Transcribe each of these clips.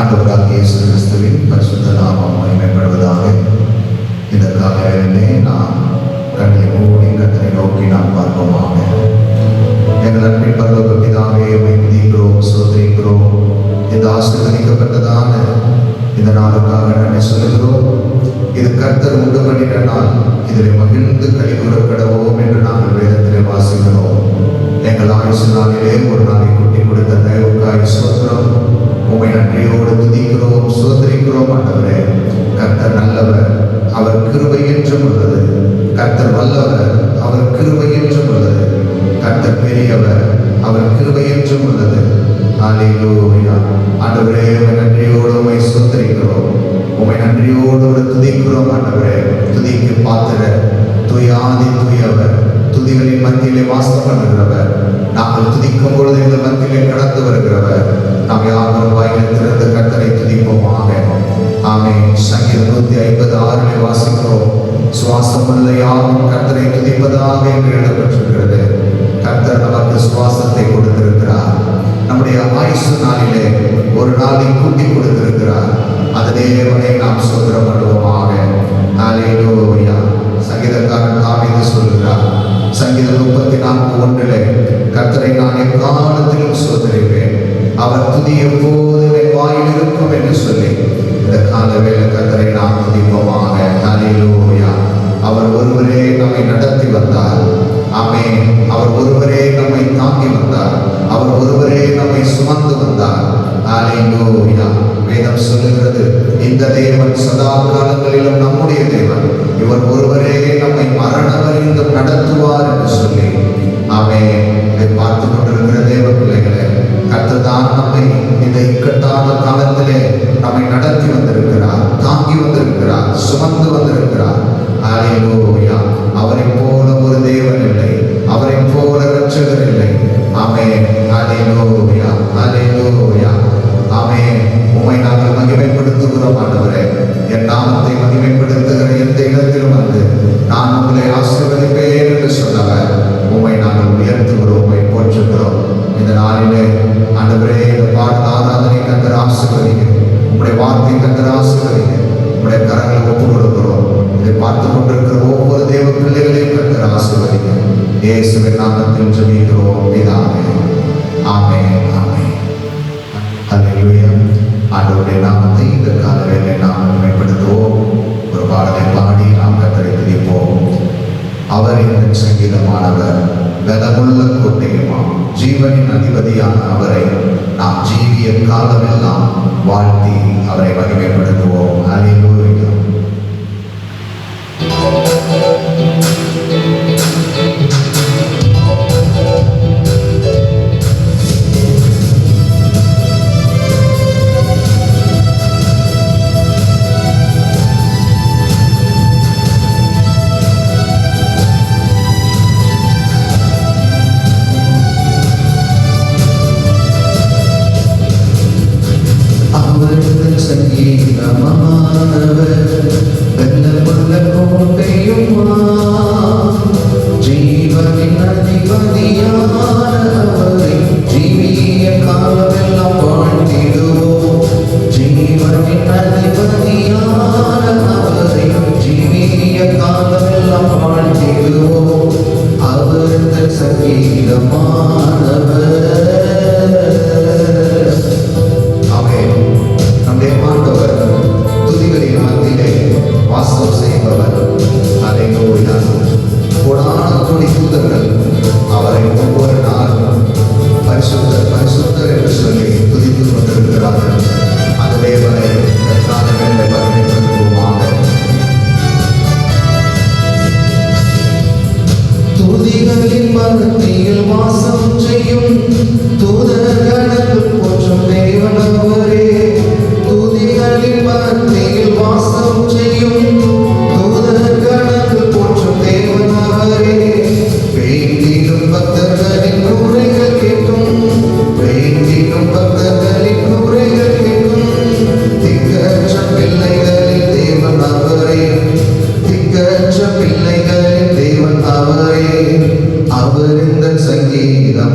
ஆண்டவராகிய இயேசு கிறிஸ்துவின் பரிசுத்த நாமம் மகிமைப்படுவதாக. இந்த காலையிலே நாம் கண்ணை மூடி கர்த்தரை நோக்கி நாம் பார்ப்போமாக. எங்கள் அன்பின் பரலோக பிதாவே, உம்மை துதிக்கிறோம், ஸ்தோத்திரிக்கிறோம். இந்த ஆசீர்வதிக்கப்பட்டதான இந்த நாளுக்காக நன்றி சொல்கிறோம். இது கர்த்தர் உண்டு பண்ணின நாள், இதில் மகிழ்ந்து களிகூற கடவோம் என்று நாங்கள் வேதத்திலே வாசிக்கிறோம். எங்கள் ஆயுசு நாளிலே ஒரு நாளை கூட்டி கொடுத்த தயவுக்காய் ஸ்தோத்திரம். உம்மை நன்றியோடு துதிக்கிறோம், ஸ்தோத்திரிக்கிறோம். ஆண்டவரே, கர்த்தர் நல்லவர், அவர் கிருபை என்றும் உள்ளது. கர்த்தர் வல்லவர், அவர் கிருபை என்றும் உள்ளது. கர்த்தர் பெரியவர், அவர் கிருபை என்றும் உள்ளது. ஹல்லேலூயா. ஆண்டவரே, உம்மை நன்றியோடு உம்மை ஸ்தோத்திரிக்கிறோம், உம்மை நன்றியோடு துதிக்கிறோம். ஆண்டவரே, துதிக்கு பாத்திர துயாதி துயவர், துதிகளின் மத்தியிலே வாசம் பண்ணுகிறவர், நாங்கள் துதிக்கும் பொழுது இந்த மத்தியிலே கடந்து வருகிறவர். நாம் யாரும் வாயிலை திறந்து கர்த்தரை துதிப்போமாக. ஆமென். சங்கீதம் 156 வாசிக்கிறோம், சுவாசம் உள்ள யாரும் கர்த்தரை துதிப்பதாக என்று எழுதப்பட்டிருக்கிறது. கர்த்தர் நமக்கு சுவாசத்தை கொடுத்திருக்கிறார். நம்முடைய ஆயுசு நாளிலே ஒரு நாளை கூட்டி கொடுத்திருக்கிறார். அந்த தேவனை நாம் ஸ்தோத்திரம் பண்ணுவோமாக. ஹல்லேலூயா. சங்கீதக்காரன் தாவீது சொல்கிறார், சங்கீதம் 34:1, கர்த்தரை நான் எக்காலத்திலும் ஸ்தோத்திரிப்பேன், அவர் துதி எப்போதும் என் வாயில் இருக்கும் என்று சொல்லி இந்த காலவேளை கர்த்தரை நாம் துதிப்போமாக. ஹல்லேலூயா. அவர் ஒருவரே நம்மை நடத்தி வந்தார். ஆமென். அவர் ஒருவரே நம்மை தாங்கி வந்தார். அவர் ஒருவரே நம்மை சுமந்து வந்தார். ஹல்லேலூயா. வேதம் சொல்லுகிறது, இந்த தேவன் சதா காலங்களிலும் நம்முடைய தேவன், இவர் ஒருவரே நம்மை மரண வரைக்கும் நடத்துவார் என்று சொல்லி. ஆமென். இதை பார்த்து கொண்டிருக்கிற தேவ பிள்ளைகளே, கர்த்தர் தான் நம்மை இந்த இக்கட்டான காலத்திலே நம்மை நடத்தி வந்திருக்கிறார், தாங்கி வந்திருக்கிறார், சுமந்து வந்திருக்கிறார். ஹல்லேலூயா. அவரை போல ஒரு தேவன் இல்லை, அவரை போல இரட்சகர் இல்லை. ஆமென். ஹல்லேலூயா. ஹல்லேலூயா. ஆமென். உம்மை நாங்கள் மகிமைப்படுத்துகிறோம். ஆண்டவரே, என் நாமத்தை மகிமைப்படுத்துகிற எந்த இடத்திலும் வந்து நான் உங்களை ஆசீர்வதிப்பேன் என்று சொன்னவர், உம்மை நாங்கள் உயர்த்துகிறோம், உம்மை போற்றுகிறோம். இந்த நாளிலே ஆண்டவரே, இந்த பாடல் ஆராதனை கர்த்தர் ஆசீர்வதிங்க, உம்முடைய வார்த்தை கர்த்தர் ஆசீர்வதிங்க, உம்முடைய கரங்களை ஒப்புக் கொடுக்கிறோம். இதை பார்த்து கொண்டிருக்கிற ஒவ்வொரு தேவ பிள்ளைகளையும் கர்த்தர் ஆசீர்வதிங்க. இயேசுவின் நாமத்தில் ஜெபிக்கிறோம் பிதாவே. ஆமென். ஆமென். ஹல்லேலூயா. ஆண்டவருடைய நாமத்தை இந்த காலவேளை நாம் மேம்படுத்துவோம். ஒரு பாடலை பாடி நாம் கர்த்தரை துதிப்போம். அவர் என் சங்கீதமானவர், பலமுள்ள கோட்டையுமாம், ஜீவனின் அதிபதியான அவரை நாம் ஜீவிய காலமெல்லாம் வாழ்த்தி அவரை மகிமைப்படுத்துவோம். ஹல்லேலூயா.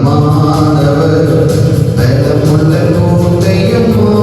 சங்கீதமானவர் பலமுள்ள கோட்டையம்மா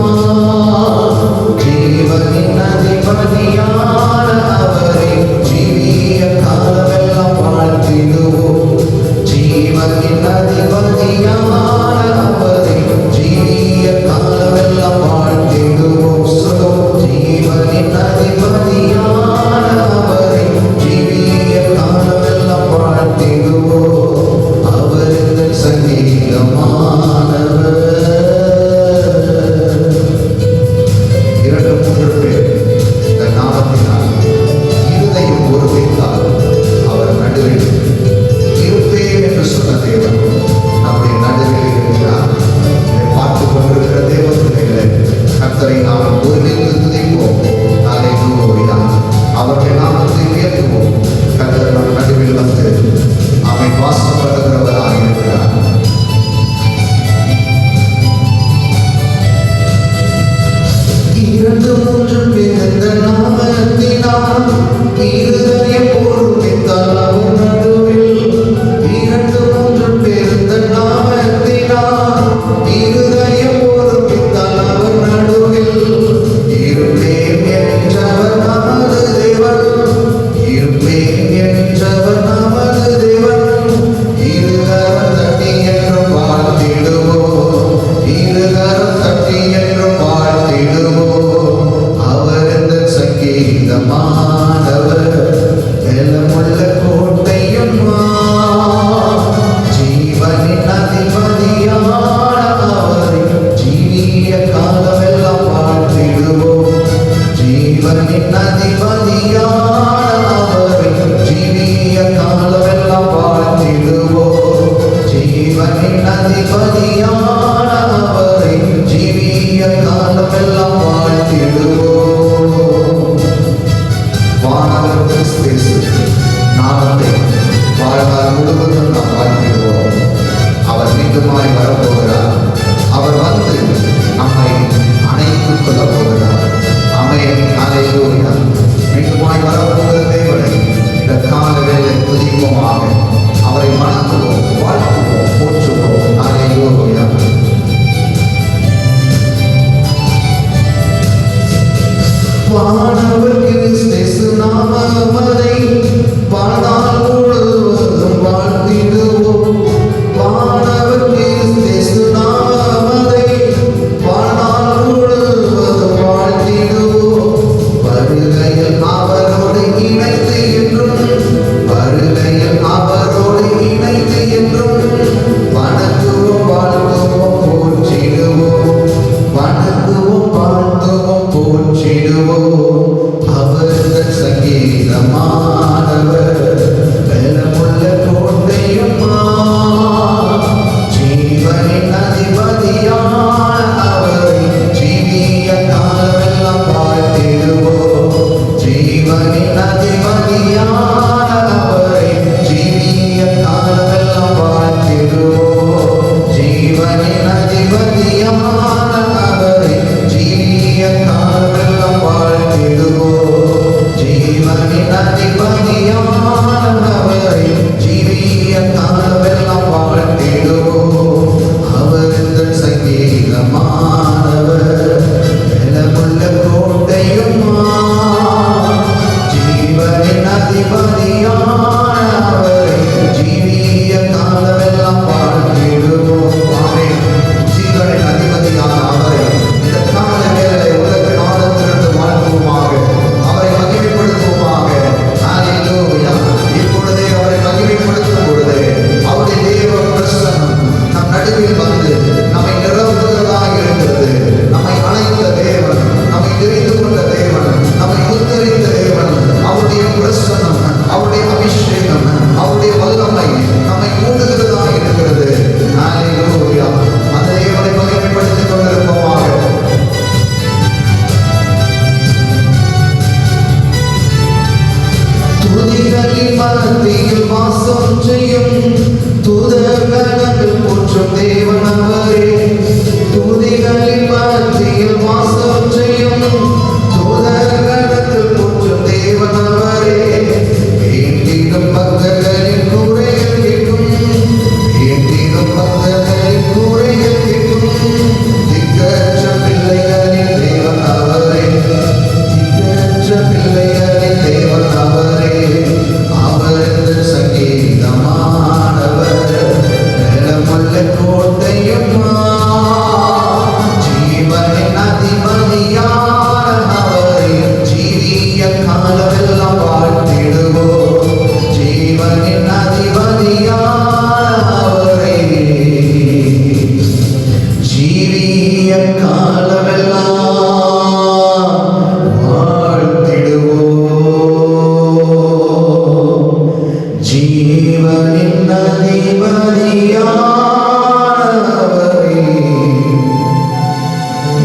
என் அதிபதியானவரே,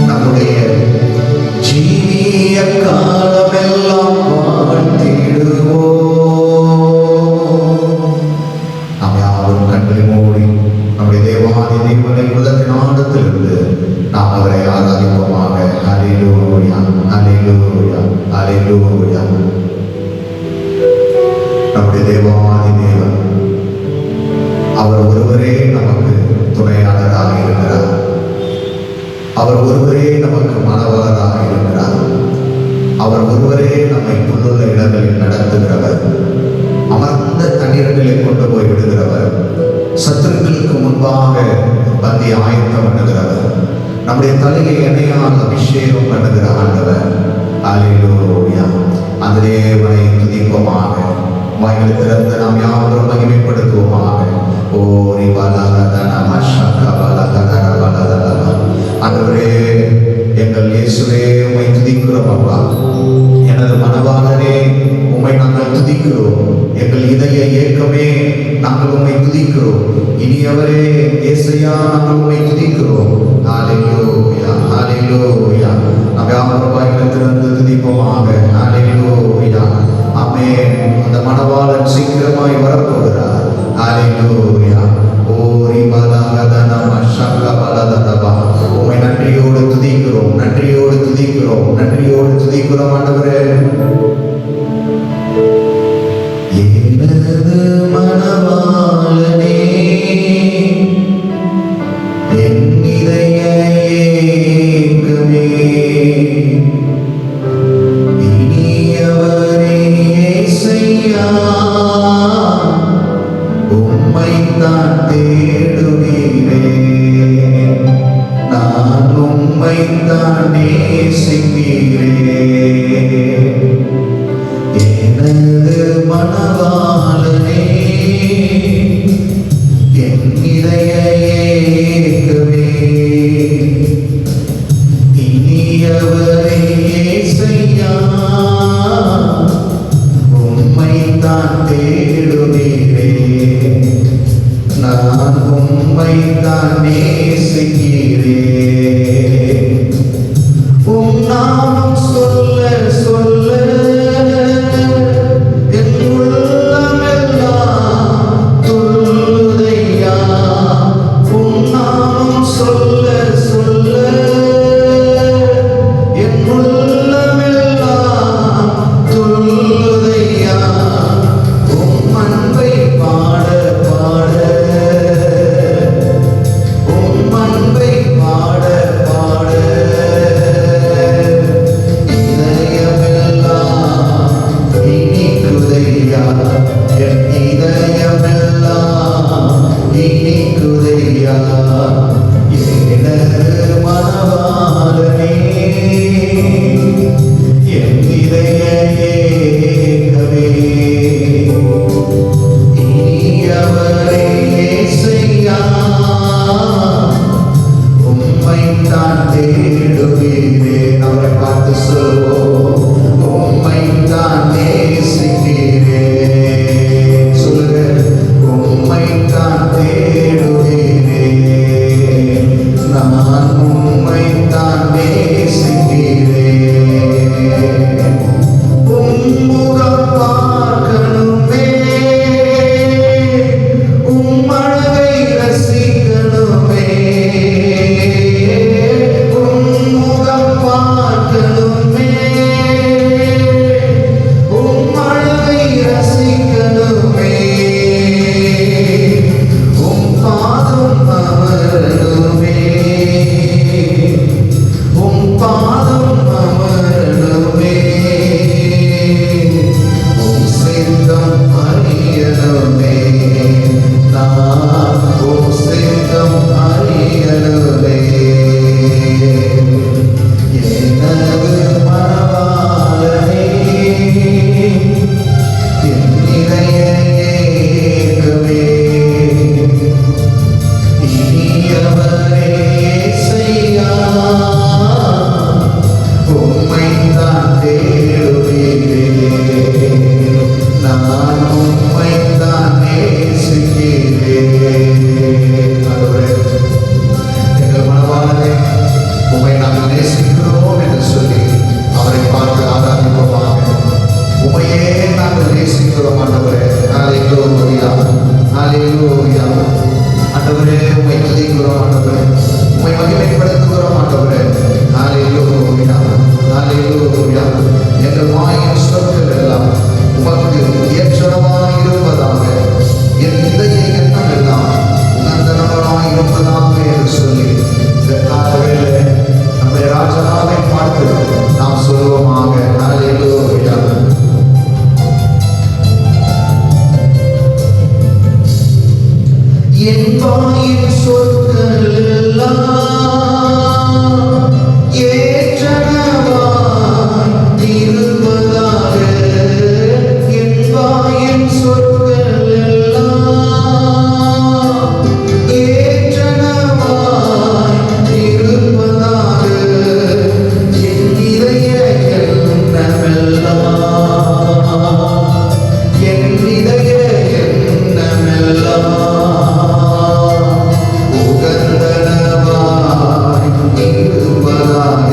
நம்முடைய ஜீவிய காலமெல்லாம் வாழ்த்திடுவோம். நாம் யாரும் கண்களை மூடி நம்முடைய தேவாதி தேவனை உள்ளத்தின் ஆழத்திலிருந்து நாம் அவரை ஆராதிப்போமாக. ஹல்லேலூயா, ஹல்லேலூயா, ஹல்லேலூயா. நம்முடைய தேவாதி தேவன் அவர் ஒருவரே நமக்கு துணையாளராக இருக்கிறார். அவர் ஒருவரே நமக்கு மனவளராக இருக்கிறார். அவர் ஒருவரே நம்மை புல்லுள்ள இடங்களில் நடத்துகிறவர், அமர்ந்த தண்ணீர்களை கொண்டு போய் விடுகிறவர், சத்துருக்களுக்கு முன்பாக பந்தி ஆயத்தம் பண்ணுகிறவர், நம்முடைய தலையை எண்ணெயால் அபிஷேகம் பண்ணுகிற ஆண்டவர். ஹல்லேலூயா. அந்த தேவனை துதிப்போமாக. வாய்களை திறந்து நாம் யாவரும் மகிமைப்படுத்துவோமாக. ஓரி வலகதன மஷக வலகதன வலகதன. ஆண்டவரே, எங்கள் இயேசுவே, உம்மை துதிக்கிறோம் அப்பா. எனது மனவாளரே, உம்மை நாங்கள் துதிக்கிறோம். எங்கள் இதய ஏக்கமே, நாங்கள் உம்மை துதிக்கிறோம். இனியவரே இயேசையா, நாங்கள் உம்மை துதிக்கிறோம். ஹல்லேலூயா, ஹல்லேலூயா. நாம் யாவரும் வாய்களை திறந்து துதிப்போமாக. ஹல்லேலூயா. ஆமென். அந்த மனவாளன் சீக்கிரமாய் வரப்போகிறார். ஹல்லேலூயா. ஓரி வலகதன மஷக வலகதன. உம்மை நன்றியோடு துதிக்கிறோம், நன்றியோடு துதிக்கிறோம், நன்றியோடு துதிக்கிறோம் ஆண்டவரே. எனது மனவாளனே, என் இதய ஏக்கமே, இனியவரே இயேசையா, உம்மைத்தான் தேடுகிறேன், நான் உம்மைத்தான் நேசிக்கிறேன். எனது மனவாளனே, என் இதய ஏக்கமே, இனியவரே இயேசையா, உம்மைத்தான் தேடுகிறேன், நான் உம்மைத்தான் நேசிக்கிறேன். உம் நாமம் சொல்ல சொல்ல என் உள்ளமெல்லாம் துள்ளுதையா. உம் நாமம் சொல்ல சொல்ல என் உள்ளமெல்லாம் துள்ளுதையா. உம் அன்பை பாட பாட, உம் அன்பை பாட பாட, இதயமெல்லாம் இனிக்குதையா, என் இதயமெல்லாம் இனிக்குதையா. எனது மனவாளனே, என் இதய ஏக்கமே, இனியவரே இயேசையா, உம்மைத்தான் தேடுகிறேன். அவரை பார்த்து சொல்வோம், உம்மைத்தான் நேசிக்கிறேன். சொல்லுங்க, உம்மைத்தான் தேடுகிறேன், நான் உம்மைத்தான் நேசிக்கிறேன். உம்முகம் பார்க்கணுமே, உம் அழகை ரசிக்கணுமே, உம்முகம் பார்க்கணுமே, உம் அழகை ரசிக்கணுமே, உம் பாத என் வாயின் சொற்கள் எல்லாம் ஏற்றனவாய் இருப்பதாக. என் வாயின் சொற்கள் எல்லாம் ஏற்றனவாய் இருப்பதாக. என் இதய எண்ணமெல்லாம் என் இதய எண்ணமெல்லாம் உகந்தனவாய் இருப்பதாக.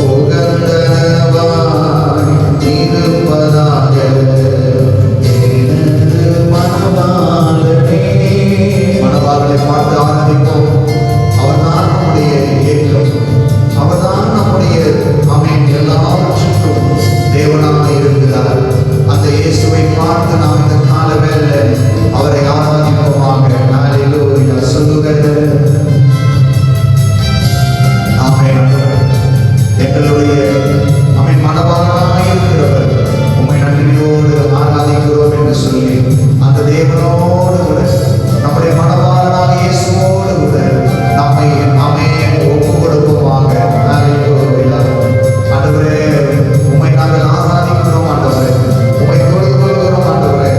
உகந்தனவாய் இருப்பதாக. எனது மணவாளனே. மணவாளனை பார்த்து ஆராதிப்போம். அவர்தான் நம்முடைய ஏக்கம். அவர்தான் நம்முடைய அமேன் எல்லாவற்றுக்கும் தேவனாக இருக்கிறார். அந்த இயேசுவை பார்த்து நாம் இந்த கால வேளை அவரை ஆராதிப்போமாக. ஹல்லேலூயா சொல்லுங்க. ஆமென். எங்களுடைய அமேன் மனவாளனாக இருக்கிறவர் உம்மை நன்றியோடு ஆராதிக்கிறோம் என்று சொல்லி அந்த தேவனோடு கூட நம்முடைய மனவாளனாக இயேசுவோடு கூட நம்மை அமேன் ஒப்பு கொடுப்போமாக. ஹல்லேலூயா. ஆண்டவரே உம்மை நாங்கள் ஆராதிக்கிறோம். ஆண்டவரே உம்மை தொழுது கொள்கிறோம். ஆண்டவரே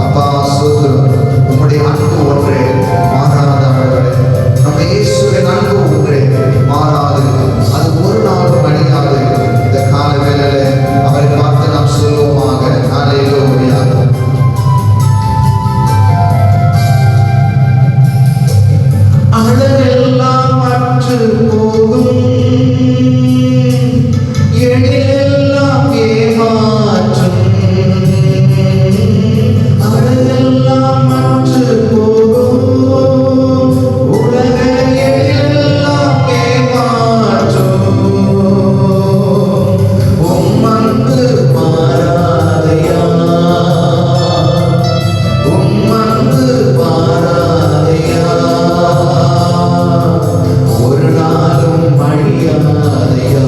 அப்பா ஸ்தோத்திரம். உம்முடைய அன்பு ஒன்றே மாறாத. ஆண்டவரே நம்ம இயேசுவின் அன்பு ஒன்றே மாறாது. அது ஒரு நாளும் அழியாது. இந்த கால வேளையில அவரை பார்த்து நாம் சொல்லுவோமாக. ஹல்லேலூயா. அழகெல்லாம் அற்று போகும், எழிலெல்லாம் ஏமாற்றும். அழகெல்லாம் அற்று போகும், உலக எழிலெல்லாம் ஏமாற்றும். உம் அன்பு மாறாதையா, உம் அன்பு மாறாதையா, ஒரு நாளும் அழியாதையா,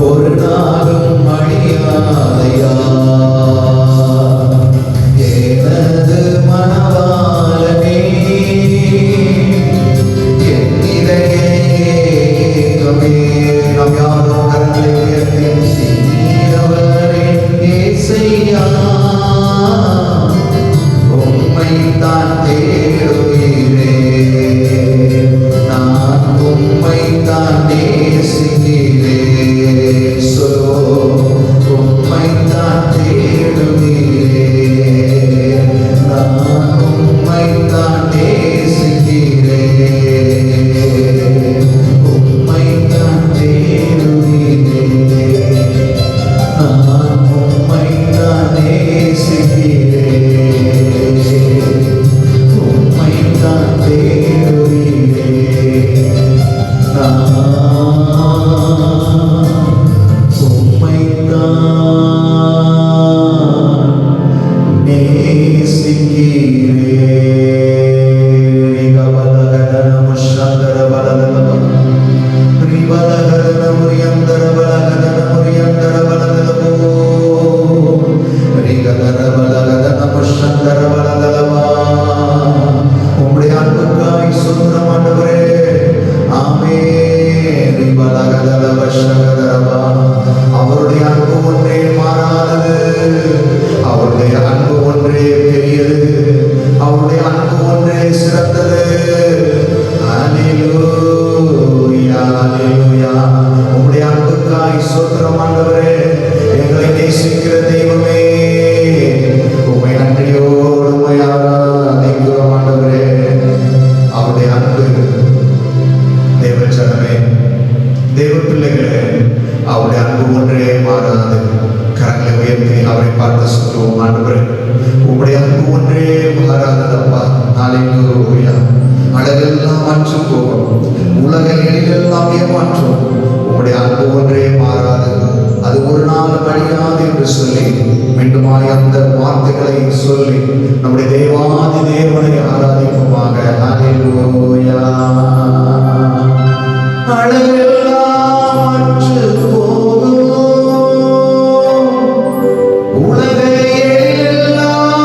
ஒரு நாளும் அழியாதையா. எனது மணவாளனே, என் இதய ஏக்கமே. நாம் யாரும் கரங்களை உயர்த்தி நீரவரே இயேசையா, உம்மைத்தான் தேடுகிறேன், நான் உம்மைத்தான் நேசிக்கிறேன். சொல்லோ உம்மைத்தான் தேடுகிறேன், நான் உம்மைத்தான் நேசிக்கிறேன். உம்மைத்தான் தேடுகிறேன், நான் உம்மைத்தான் நேசிக்கிறேன். உம்மைத்தான் தேடுகிறேன், நான் உம்மைத்தான் நேசிக்கிறேன். கபலகன முஷந்தர பலதலப ரிபலகன முரியந்தர பலகன முரியந்தர பலதலபோ ரிகதர பலகன முஷந்தர பலதலபா. உம்முடைய அன்புக்காய் சுந்தரம் ஆண்டவரே. ஆமென். ரிபலகதலப ஷகதரபா. அவருடைய அன்பு ஒன்றே மாறாதது. அவருடைய அன்பு ஒன்றே பெரியது. அவருடைய அன்பு ஒன்றே சிறந்தது. ஹல்லேலூயா ஹல்லேலூயா. உம்முடைய அன்புக்காய் ஸ்தோத்திரம் ஆண்டவரே. எங்களை நேசிக்கிற தெய்வமே, உம்மை நன்றியோடு உம்மை ஆராதிக்கிறோம் ஆண்டவரே. அவருடைய அன்பு தேவச்சனமே, தேவ பிள்ளைகளே, அவருடைய அன்பு ஒன்றே மாறாது. கரங்களை உயர்த்தி அவரை பார்த்து சொல்லுவோம். ஆண்டவரே உம்முடைய அன்பு ஒன்றே மாறாததப்பா. ஹல்லேலூயா. அழகெல்லாம் மாற்று போகும், உலக எழிலெல்லாம் ஏமாற்றும். உம்முடைய அன்பு ஒன்றே மாறாது. அது ஒரு நாள் அழியாது என்று சொல்லி மீண்டுமாய் அந்த வார்த்தைகளை சொல்லி நம்முடைய தேவாதி தேவனை ஆராதிப்போமாக. ஹல்லேலூயா. அழகெல்லாம் மாற்று போகும், உலக எழிலெல்லாம்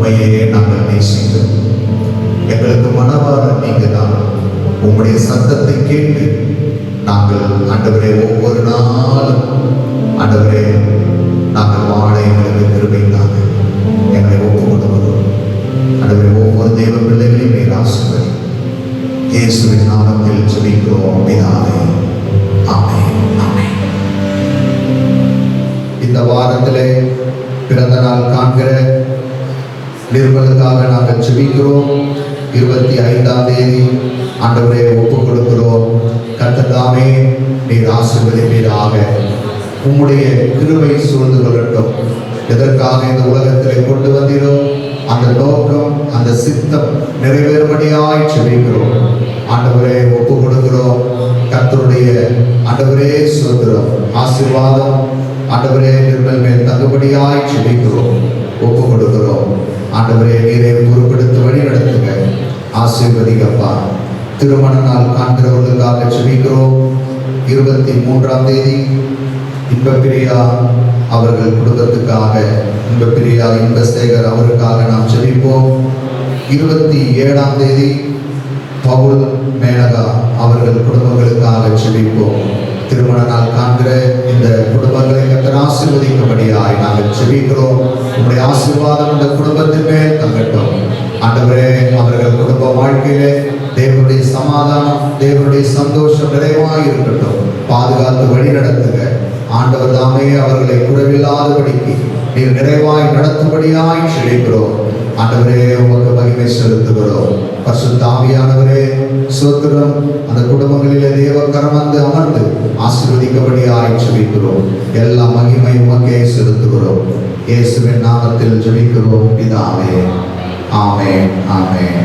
உண்மையே நாங்கள் நேசிக்கிறோம். எங்களுக்கு மனவாளன் நீங்க தான். உங்களுடைய சத்தத்தை கேட்டு நாங்கள் ஆண்டவரே ஒவ்வொரு நாளும் ஆண்டவரே நாங்கள் வாழ எங்களுக்கு கிருபைக்காக எங்களை ஒப்புக் கொடுக்கிறோம். ஆண்டவரே ஒவ்வொரு தெய்வ பிள்ளைகளையும் நீர் ஆசீர்வதி. இயேசுவின் நாமத்தில் ஜெபிக்கிறோம் பிதாவே. ஆமென். ஆமென். இந்த வாரத்திலே பிறந்த நாள் காண்கிற நிர்மலுக்காக நாங்கள் ஜெபிக்கிறோம். 25ஆம் தேதி ஆண்டவரே ஒப்புக் கொடுக்கிறோம். கர்த்தர் நீர் ஆசீர்வதிப்பீராக. உம்முடைய கிருபை சூழ்ந்து கொள்ளட்டும். எதற்காக இந்த உலகத்திலே கொண்டு வந்தீரோ அந்த நோக்கம், அந்த சித்தம் நிறைவேறும்படியாய் ஜெபிக்கிறோம். ஆண்டவரே ஒப்புக் கொடுக்கிறோம். கர்த்தருடைய ஆண்டவரே சுதந்திரம் ஆசீர்வாதம் ஆண்டவரே நிர்மல் மேல் தங்குபடியாய் ஜெபிக்கிறோம். ஒப்புக் கொடுக்கிறோம். ஆண்டவரே நீரை பொறுப்பெடுத்து வழி நடத்துங்க. ஆசீர்வதிக்கப்பா. திருமண நாள் காண்கிறவர்களுக்காக ஜெபிக்கிறோம். 23ஆம் தேதி இன்பப்பிரியா அவர்கள் குடும்பத்துக்காக, இன்பப்பிரியா இன்பசேகர் அவருக்காக நாம் ஜெபிப்போம். 27ஆம் தேதி பவுல் மேனகா அவர்கள் குடும்பங்களுக்காக ஜெபிப்போம். திருமண நாள் காண்கிற இந்த குடும்பங்களை கர்த்தர் ஆசீர்வதிக்கும்படியாய் நாங்கள் ஜெபிக்கிறோம். உங்களுடைய ஆசீர்வாதம் இந்த குடும்பத்தின் மேல் தங்கட்டும். ஆண்டவரே அவர்கள் குடும்ப வாழ்க்கையிலே தேவனுடைய சமாதானம், தேவனுடைய சந்தோஷம் நிறைவாய் இருக்கட்டும். பாதுகாத்து வழி நடத்துக. ஆண்டவர் தாமே அவர்களை குறைவில்லாதபடிக்கு நீர் நிறைவாய் நடத்தும்படியாய் ஜெபிக்கிறோம். ஆண்டவரே உமக்கு மகிமை செலுத்துகிறோம். பரிசுத்த ஆவியானவரே ஸ்தோத்திரம். அந்த குடும்பங்களிலே தேவக்கரம் வந்து அமர்ந்து ஆசீர்வதிக்கபடியாய் ஜெபிக்கிறோம். எல்லா மகிமை உமக்கே செலுத்துகிறோம். இயேசுவின் நாமத்தில் ஜெபிக்கிறோம் பிதாவே. ஆமென். ஆமென்.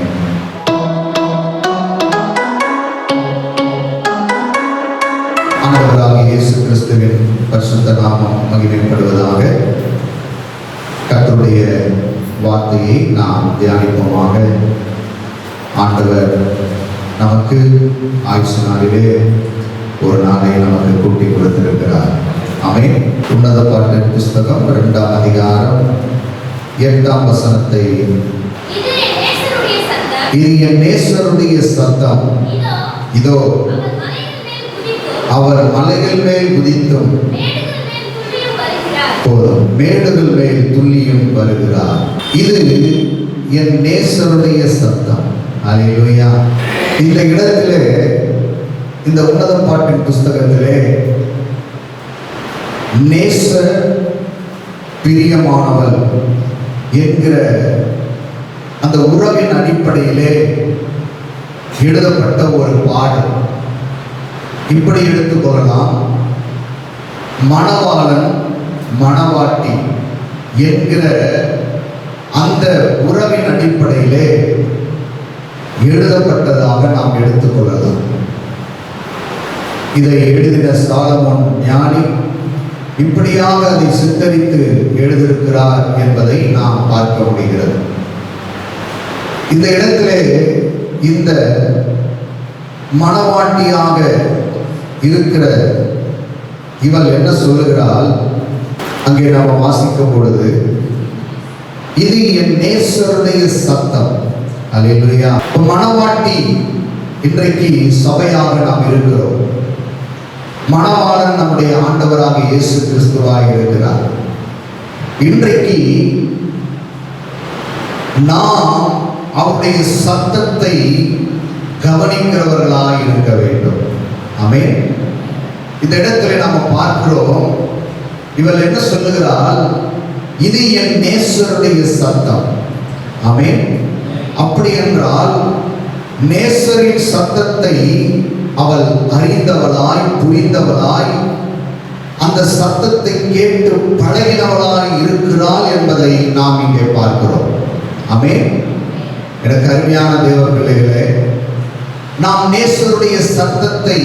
ஆண்டவராகிய இயேசு கிறிஸ்துவின் பரிசுத்த நாமம் மகிமைப்படுவதாக. கர்த்தருடைய வார்த்தையை நாம் தியானிப்போமாக. ஆண்டவர் நமக்கு ஆயுசு நாளிலே ஒரு நாளை நமக்கு கூட்டி கொடுத்திருக்கிறார். ஆமென். உன்னத பாட்டின் புஸ்தகம் 2ஆம் அதிகாரம் 8ஆம் வசனத்தை, இது என் நேசருடைய சத்தம், இதோ அவர் மலைகள் மேல் குதித்தும் போதும் மேடுகள் மேல் துள்ளியும் வருகிறார். இது என் நேசருடைய சத்தம். அல்லேலூயா. இந்த இடத்திலே, இந்த உன்னத பாட்டின் புஸ்தகத்திலே நேசர் பிரியமானவள் என்கிற அந்த உறவின் அடிப்படையிலே எழுதப்பட்ட ஒரு பாடல். இப்படி எடுத்துக்கொள்ளலாம். மணவாளன் மணவாட்டி என்கிற அந்த உறவின் அடிப்படையிலே எழுதப்பட்டதாக நாம் எடுத்துக்கொள்ளலாம். இதை எழுதின சாலமோன் ஞானி இப்படியாக அதை சித்தரித்து எழுதியிருக்கிறார் என்பதை நாம் பார்க்க முடிகிறது. இந்த இடத்திலே இந்த மணவாட்டியாக இருக்கிற இவள் என்ன சொல்லுகிறாள்? அங்கே நாம் வாசிக்கும் பொழுது, இது என் நேசருடைய சத்தம். அல்லேலூயா. மணவாட்டி இன்றைக்கு சபையாக நாம் இருக்கிறோம். மணவாளன் நம்முடைய ஆண்டவராக இயேசு கிறிஸ்துவாக இருக்கிறார். இன்றைக்கு நாம் அவருடைய சத்தத்தை கவனிக்கிறவர்களாக இருக்க வேண்டும். ஆமென். இந்த இடத்துல நாம் பார்க்கிறோம், இவள் என்ன சொல்லுகிறாள்? இது என் நேசருடைய சத்தம். ஆமென். அப்படி என்றால் நேசரின் சத்தத்தை அவள் அறிந்தவளாய், புரிந்தவளாய், அந்த சத்தத்தை கேட்டு பழகினவளாய் இருக்கிறாள் என்பதை நாம் இங்கே பார்க்கிறோம். ஆமென். எனக்கு அருமையான தேவ பிள்ளைகளே, நாம் நேசருடைய சத்தத்தை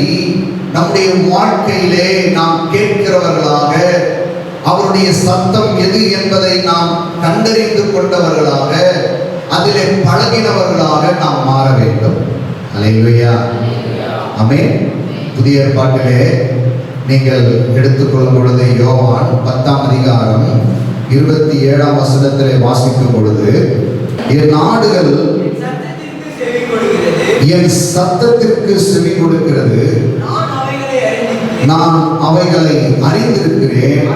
நம்முடைய வாழ்க்கையிலே நாம் கேட்கிறவர்களாக, அவருடைய சத்தம் எது என்பதை நாம் கண்டறிந்து கொண்டவர்களாக, அதிலே பழகினவர்களாக நாம் மாற வேண்டும். அல்லேலூயா. ஆமென். புதிய ஏற்பாட்டிலே நீங்கள் எடுத்துக்கொள்ளும் பொழுது யோவான் 10ஆம் அதிகாரம் 27 27ஆம் வசனத்திலே வாசிக்கும் பொழுது, என் ஆடுகள் என் சத்தத்திற்கு செவி கொடுக்கிறது, நான் அவைகளை அறிந்திருக்கிறேன்,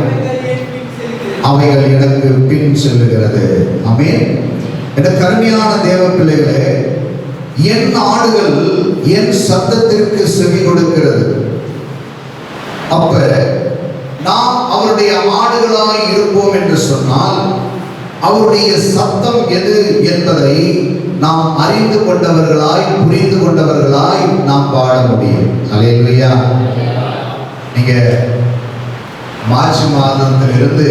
அவைகள் எனக்கு பின் செல்லுகிறது. ஆமென். எனக்கு அருமையான தேவ பிள்ளைகளே, என் ஆடுகள் என் சத்தத்திற்கு செவி கொடுக்கிறது. அப்ப நாம் அவருடைய ஆடுகளாய் இருப்போம் என்று சொன்னால், அவருடைய சத்தம் எது என்பதை நாம் அறிந்து கொண்டவர்களாய், புரிந்து கொண்டவர்களாய் நாம் வாழ முடியும். அல்லேலூயா. நீங்க மார்ச் மாதத்திலிருந்து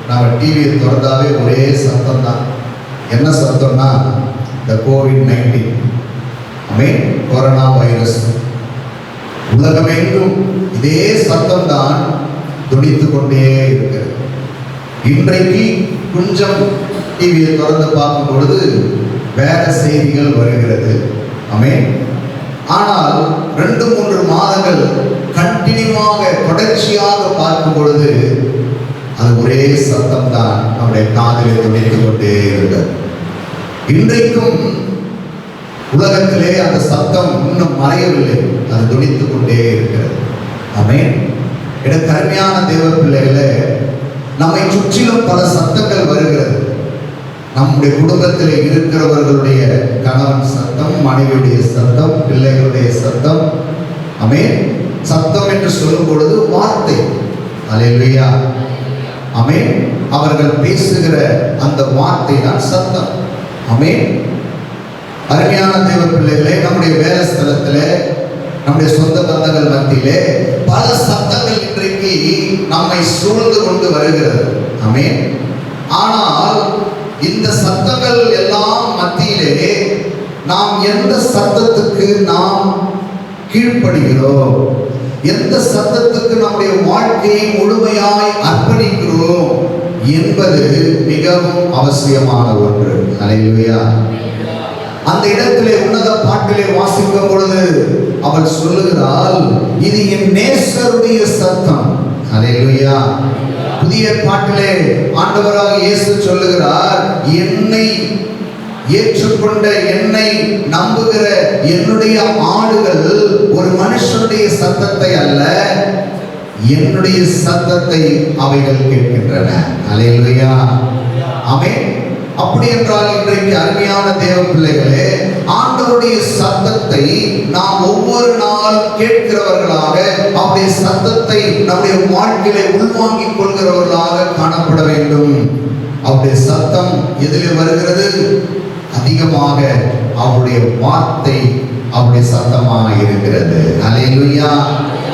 நம்ம டிவியை திறந்தாவே ஒரே சத்தம் தான். என்ன சத்தம்னா, இந்த COVID-19, ஆமென், கொரோனா வைரஸ், உலகமெங்கும் இதே சத்தம் தான் துடித்துக் கொண்டே இருக்கிறது. இன்றைக்கு கொஞ்சம் டிவியை திறந்து பார்க்கும் பொழுது வேற செய்திகள் வருகிறது. ஆமென். ஆனால் 2-3 மாதங்கள் கண்டினியூவாக தொடர்ச்சியாக பார்க்கும் பொழுது அது ஒரே சத்தம் தான் நம்முடைய காதிலே துடித்துக் கொண்டே இருக்கிறது. இன்றைக்கும் உலகத்திலே அந்த சத்தம் இன்னும் மறையவில்லை, அது துடித்துக் கொண்டே இருக்கிறது. ஆமென். எனக்கு அருமையான தேவ பிள்ளைகளே, நம்மை சுற்றிலும் பல சத்தங்கள் வருகிறது. நம்முடைய குடும்பத்தில் இருக்கிறவர்களுடைய கணவன் சத்தம், மனைவியுடைய சத்தம், பிள்ளைகளுடைய சத்தம். ஆமென். சத்தம் என்று சொல்லும் பொழுது வார்த்தை. அல்லேலூயா. ஆமென். அவர்கள் பேசுகிற அந்த வார்த்தை தான் சத்தம். ஆமென். அருமையான தேவ பிள்ளைகளே, நம்முடைய வேலை ஸ்தலத்திலே, நம்முடைய சொந்த பந்தங்கள் மத்தியிலே பல சத்தங்கள் இன்றைக்கு நம்மை சூழ்ந்து கொண்டு வருகிறது. ஆமென். ஆனால் இந்த சத்தங்கள் எல்லாம் மத்தியிலே நாம் எந்த சத்தத்துக்கு நாம் கீழ்ப்படுகிறோம், எந்த சத்தத்துக்கு நம்முடைய வாழ்க்கையை முழுமையாய் அர்ப்பணிக்கிறோம் என்பது மிகவும் அவசியமான ஒன்று. அல்லேலூயா. அந்த இடத்திலே உன்னத பாட்டிலே வாசிக்கும் பொழுது அவள் சொல்லுகிறாள், இது என் நேசருடைய சத்தம். அல்லேலூயா. புதிய பாட்டிலே ஆண்டவராக இயேசு சொல்லுகிறார், என்னை ஏற்றுக்கொண்ட, என்னை நம்புகிற என்னுடைய ஆடுகள் ஒரு மனுஷனுடைய சத்தத்தை அல்ல, என்னுடைய சத்தத்தை அவைகள் கேட்கின்றன. அல்லேலூயா. ஆமென். அப்படி என்றால் இன்றைக்கு அருமையான தேவ பிள்ளைகளே, ஆண்டவருடைய சத்தத்தை நாம் ஒவ்வொரு நாளும் கேட்கிறவர்களாக, அவருடைய சத்தத்தை நம்முடைய வாழ்க்கையிலே உள்வாங்கிக் கொள்கிறவர்களாக காணப்பட வேண்டும். அவருடைய சத்தம் எதிலே வருகிறது? அதிகமாக அவருடைய வார்த்தை அவருடைய சத்தமாக இருக்கிறது. அல்லேலூயா.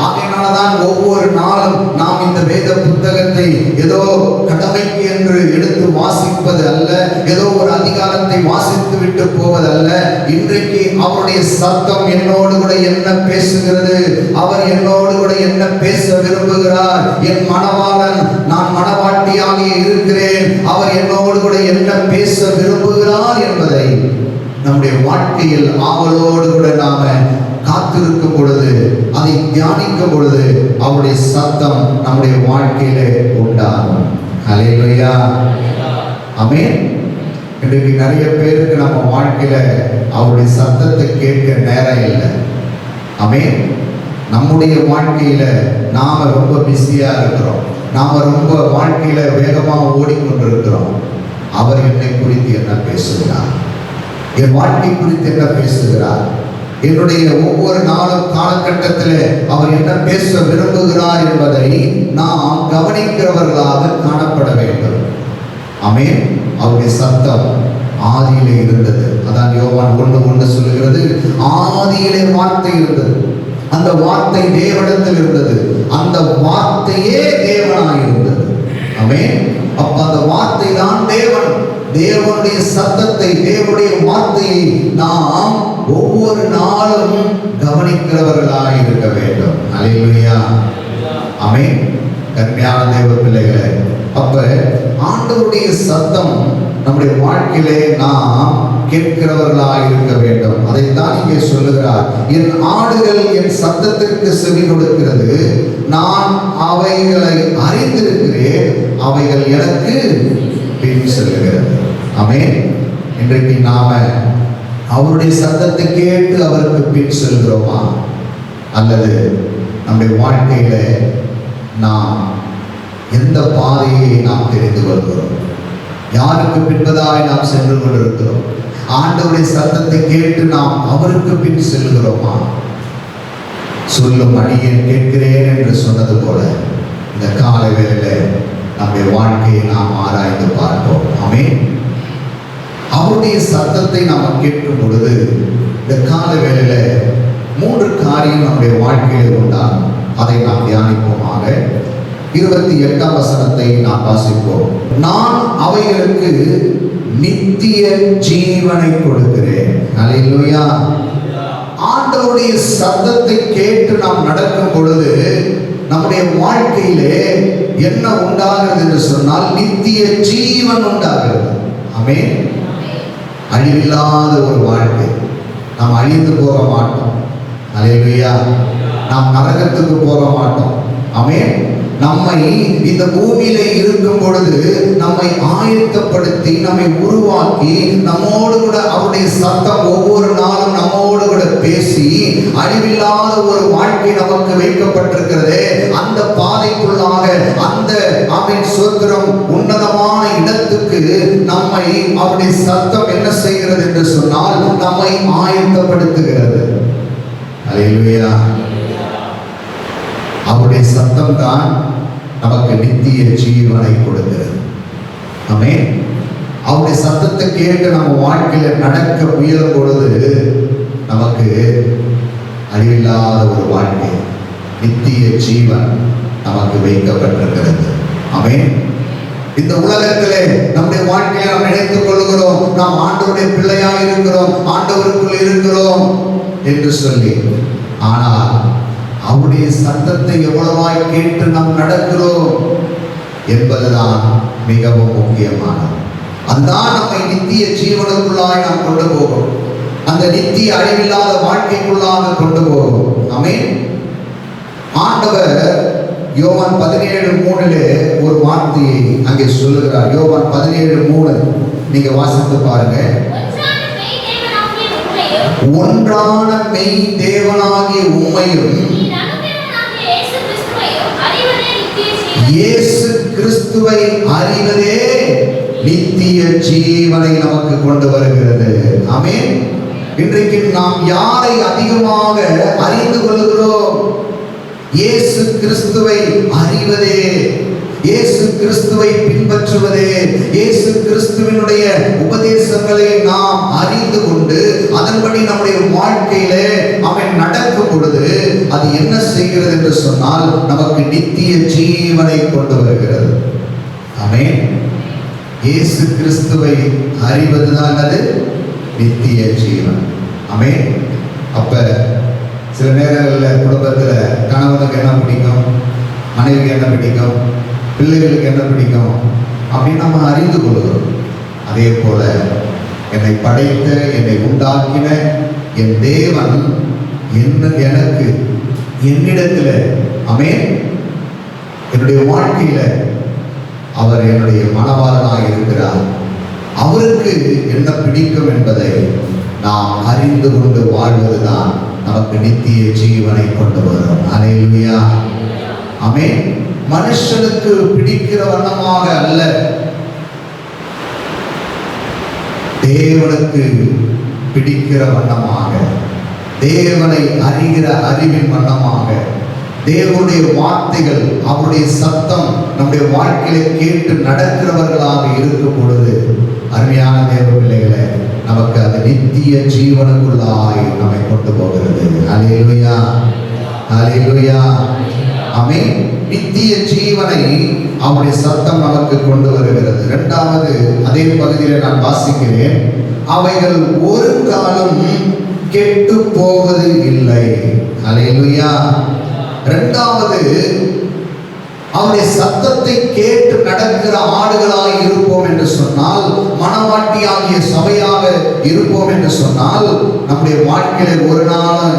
ஆகையினால்தான் ஒவ்வொரு நாளும் நாம் இந்த வேத புத்தகத்தை ஏதோ கடமைக்கு என்று எடுத்து வாசிப்பது அல்ல, ஏதோ ஒரு அதிகாரத்தை வாசித்து விட்டு போவதல்ல. இன்றைக்கு அவருடைய சத்தம் என்னோடு கூட என்ன பேசுகிறது, அவர் என்னோடு கூட என்ன பேச விரும்புகிறார், என் மணவாளன், நான் மணவாட்டியாக இருக்கிறேன், அவர் என்னோடு கூட என்ன பேச விரும்புகிறார் என்பதை நம்முடைய வாழ்க்கையில் ஆவலோடு கூட நாம காத்திருக்கும் பொழுது, அதை தியானிக்கும் பொழுது அவருடைய சத்தம் நம்முடைய வாழ்க்கையிலே உண்டாகும். அல்லேலூயா. ஆமென். இன்றைக்கு நிறைய பேருக்கு நம்ம வாழ்க்கையில அவருடைய சத்தத்தை கேட்க நேரம் இல்லை. ஆமென். நம்முடைய வாழ்க்கையில நாம ரொம்ப பிஸியா இருக்கிறோம், நாம ரொம்ப வாழ்க்கையில வேகமாக ஓடிக்கொண்டிருக்கிறோம். அவர் என்னை குறித்து என்ன பேசுகிறார், என் வாழ்க்கை குறித்து என்ன பேசுகிறார், என்னுடைய ஒவ்வொரு நாளும் காலகட்டத்தில் அவர் என்ன பேச விரும்புகிறார் என்பதை நாம் கவனிக்கிறவர்களாக காணப்பட வேண்டும். ஆமென். அவருடைய சத்தம் ஆதியிலே இருந்தது. அதான் யோவான் 1:1 சொல்லுகிறது, ஆதியிலே வார்த்தை இருந்தது, அந்த வார்த்தை தேவனிடத்தில் இருந்தது, அந்த வார்த்தையே தேவனாய் இருந்தது. ஆமென். அப்ப அந்த வார்த்தை தான் தேவன். தேவனுடைய சத்தத்தை, தேவனுடைய வார்த்தையை நாம் ஒவ்வொரு நாளும் கவனிக்கிறவர்களாக இருக்க வேண்டும். அல்லேலூயா. ஆமென். கருமையான தேவ பிள்ளைகளே, அப்ப ஆண்டவருடைய சத்தம் நம்முடைய வாழ்க்கையிலே நாம் கேட்கிறவர்களாக இருக்க வேண்டும். அதைத்தான் இங்கே சொல்லுகிறார், என் ஆடுகள் என் சத்தத்திற்கு செவி கொடுக்கிறது, நான் அவைகளை அறிந்திருக்கிறேன், அவைகள் எனக்கு பின் செல்லுகிறது. ஆமென். இன்றைக்கு நாம அவருடைய சத்தத்தை கேட்டு அவருக்கு பின் செல்கிறோமா, அல்லது நம்முடைய வாழ்க்கையில நாம் எந்த பாதையை நாம் தெரிந்து கொள்கிறோம், யாருக்கு பின்பதாய் நாம் சென்று கொண்டிருக்கிறோம்? ஆண்டவருடைய சத்தத்தை கேட்டு நாம் அவருக்கு பின் செல்கிறோமா? சொல்லும் அடியேன் கேட்கிறேன் என்று சொன்னது போல இந்த காலை வேளையில நம்முடைய வாழ்க்கையை நாம் ஆராய்ந்து பார்ப்போம். ஆமென். அவருடைய சத்தத்தை நாம் கேட்கும் பொழுது இந்த காலை வேளையில 3 காரியம் நம்முடைய வாழ்க்கையில் உண்டாகும். அதை நாம் தியானிப்போமாக. 28ஆம் வசனத்தை நாம் வாசிப்போம். நான் அவைகளுக்கு நித்திய ஜீவனை கொடுக்கிறேன். அல்லேலூயா. ஆண்டவருடைய சத்தத்தை கேட்டு நாம் நடக்கும் பொழுது நம்முடைய வாழ்க்கையிலே என்ன உண்டாகிறது என்று சொன்னால் நித்திய ஜீவன் உண்டாகிறது. ஆமென். அழிவில்லாத ஒரு வாழ்க்கை. நாம் அழிந்து போக மாட்டோம். அல்லேலூயா. நாம் நரகத்துக்கு போக மாட்டோம். ஆமென். நம்மை இந்த பூமியில இருக்கும் பொழுது நம்மை ஆயத்தப்படுத்தி நம்மை உருவாக்கி நம்மோடு கூட அவருடைய சத்தம் ஒவ்வொரு நாளும் நம்மோடு கூட பேசி அழிவில்லாத ஒரு வாழ்க்கை நமக்கு வைக்கப்பட்டிருக்கிறது. அந்த பாதைக்குள்ளாக அந்த ஆமென் ஸ்தோத்திரம் உன்னதமான இடத்துக்கு நம்மை அவருடைய சத்தம் என்ன செய்கிறது என்று சொன்னால் நம்மை ஆயத்தப்படுத்துகிறது. அல்லேலூயா. அவருடைய சத்தம் தான் நமக்கு நித்திய ஜீவனை கொடுக்கிறது. ஆமென். அவருடைய சத்தத்தை கேட்டு நம்ம வாழ்க்கையில நடக்க முயலும் பொழுது நமக்கு அழிவில்லாத ஒரு வாழ்க்கை, நித்திய ஜீவன் நமக்கு வைக்கப்பட்டிருக்கிறது. ஆமென். இந்த உலகத்திலே நம்முடைய வாழ்க்கையை நாம் நினைத்துக் கொள்கிறோம், நாம் ஆண்டவருடைய பிள்ளையாக இருக்கிறோம், ஆண்டவருக்குள் இருக்கிறோம் என்று சொல்லி. ஆனால் அவருடைய சத்தத்தை எவ்வளவாய் கேட்டு நாம் நடக்கிறோம் என்பதுதான் மிகவும் முக்கியமானது. அதுதான் நம்மை நித்திய ஜீவனுக்குள்ளாய் நாம் கொண்டு போகும், அந்த நித்திய அழிவில்லாத வாழ்க்கைக்குள்ளாக கொண்டு போகும். ஆமென். ஆண்டவர் யோவான் 17:3 ஒரு வார்த்தையை அங்கே சொல்லுகிறார். யோவான் 17:3 நீங்க வாசித்து பாருங்க. ஒன்றான மெய் தேவனாகிய உம்மையும் இயேசு கிறிஸ்துவை அறிவதே நித்திய ஜீவனை நமக்கு கொண்டு வருகிறது. ஆமென். இன்றைக்கு நாம் யாரை அதிகமாக அறிந்து கொள்கிறோம்? இயேசு கிறிஸ்துவை அறிவதே, இயேசு கிறிஸ்துவை பின்பற்றுவதே, இயேசு கிறிஸ்துவினுடைய உபதேசங்களை நாம் அறிந்து கொண்டு அதன்படி நம்முடைய வாழ்க்கையிலே அவன் நடக்கும் பொழுது அது என்ன செய்கிறது என்று சொன்னால் நமக்கு நித்திய ஜீவனை கொண்டு வருகிறது. ஆமென். இயேசு கிறிஸ்துவை அறிவதுதான் அது நித்திய ஜீவன். ஆமென். அப்ப சில நேரங்களில் குடும்பத்தில் கணவனுக்கு என்ன பிடிக்கும், மனைவிக்கு என்ன பிடிக்கும், பிள்ளைகளுக்கு என்ன பிடிக்கும் அப்படின்னு நம்ம அறிந்து கொள்கிறோம். அதே போல என்னை படைத்த, என்னை உண்டாக்கின என் தேவன் எனக்கு என்னிடத்தில், ஆமென், என்னுடைய வாழ்க்கையில அவர் என்னுடைய மனவாளனாக இருக்கிறார். அவருக்கு என்ன பிடிக்கும் என்பதை நாம் அறிந்து கொண்டு வாழ்வதுதான் நமக்கு நித்திய ஜீவனை கொண்டு வரும். அல்லேலூயா. ஆமென். மனுஷனுக்கு பிடிக்கிற வண்ணமாக அல்ல, தேவனுக்கு பிடிக்கிற வண்ணமாக, தேவனை அறிகிற அறிவின் வண்ணமாக, தேவனுடைய வார்த்தைகள், அவருடைய சத்தம் நம்முடைய வாழ்க்கையில கேட்டு நடக்கிறவர்களாக இருக்கும் பொழுது அருமையான தேவ பிள்ளைகளை நமக்கு அது நித்திய ஜீவனுக்குள்ளாய் நம்மை கொண்டு போகிறது. அல்லேலூயா. அல்லேலூயா. ஆமென். நித்திய ஜீவனை அவருடைய சத்தம் நமக்கு கொண்டு வருகிறது. இரண்டாவது அதே பகுதியில் நான் வாசிக்கிறேன். அவைகள் ஒரு காலம் கெட்டு போவது இல்லை. அல்லேலூயா. இரண்டாவது அவருடைய சத்தத்தை கேட்டு நடக்கிற ஆடுகளாய் இருப்போம் என்று சொன்னால், மனவாட்டியாகிய சபையாக இருப்போம் என்று சொன்னால் நம்முடைய வாழ்க்கையில ஒரு நாள்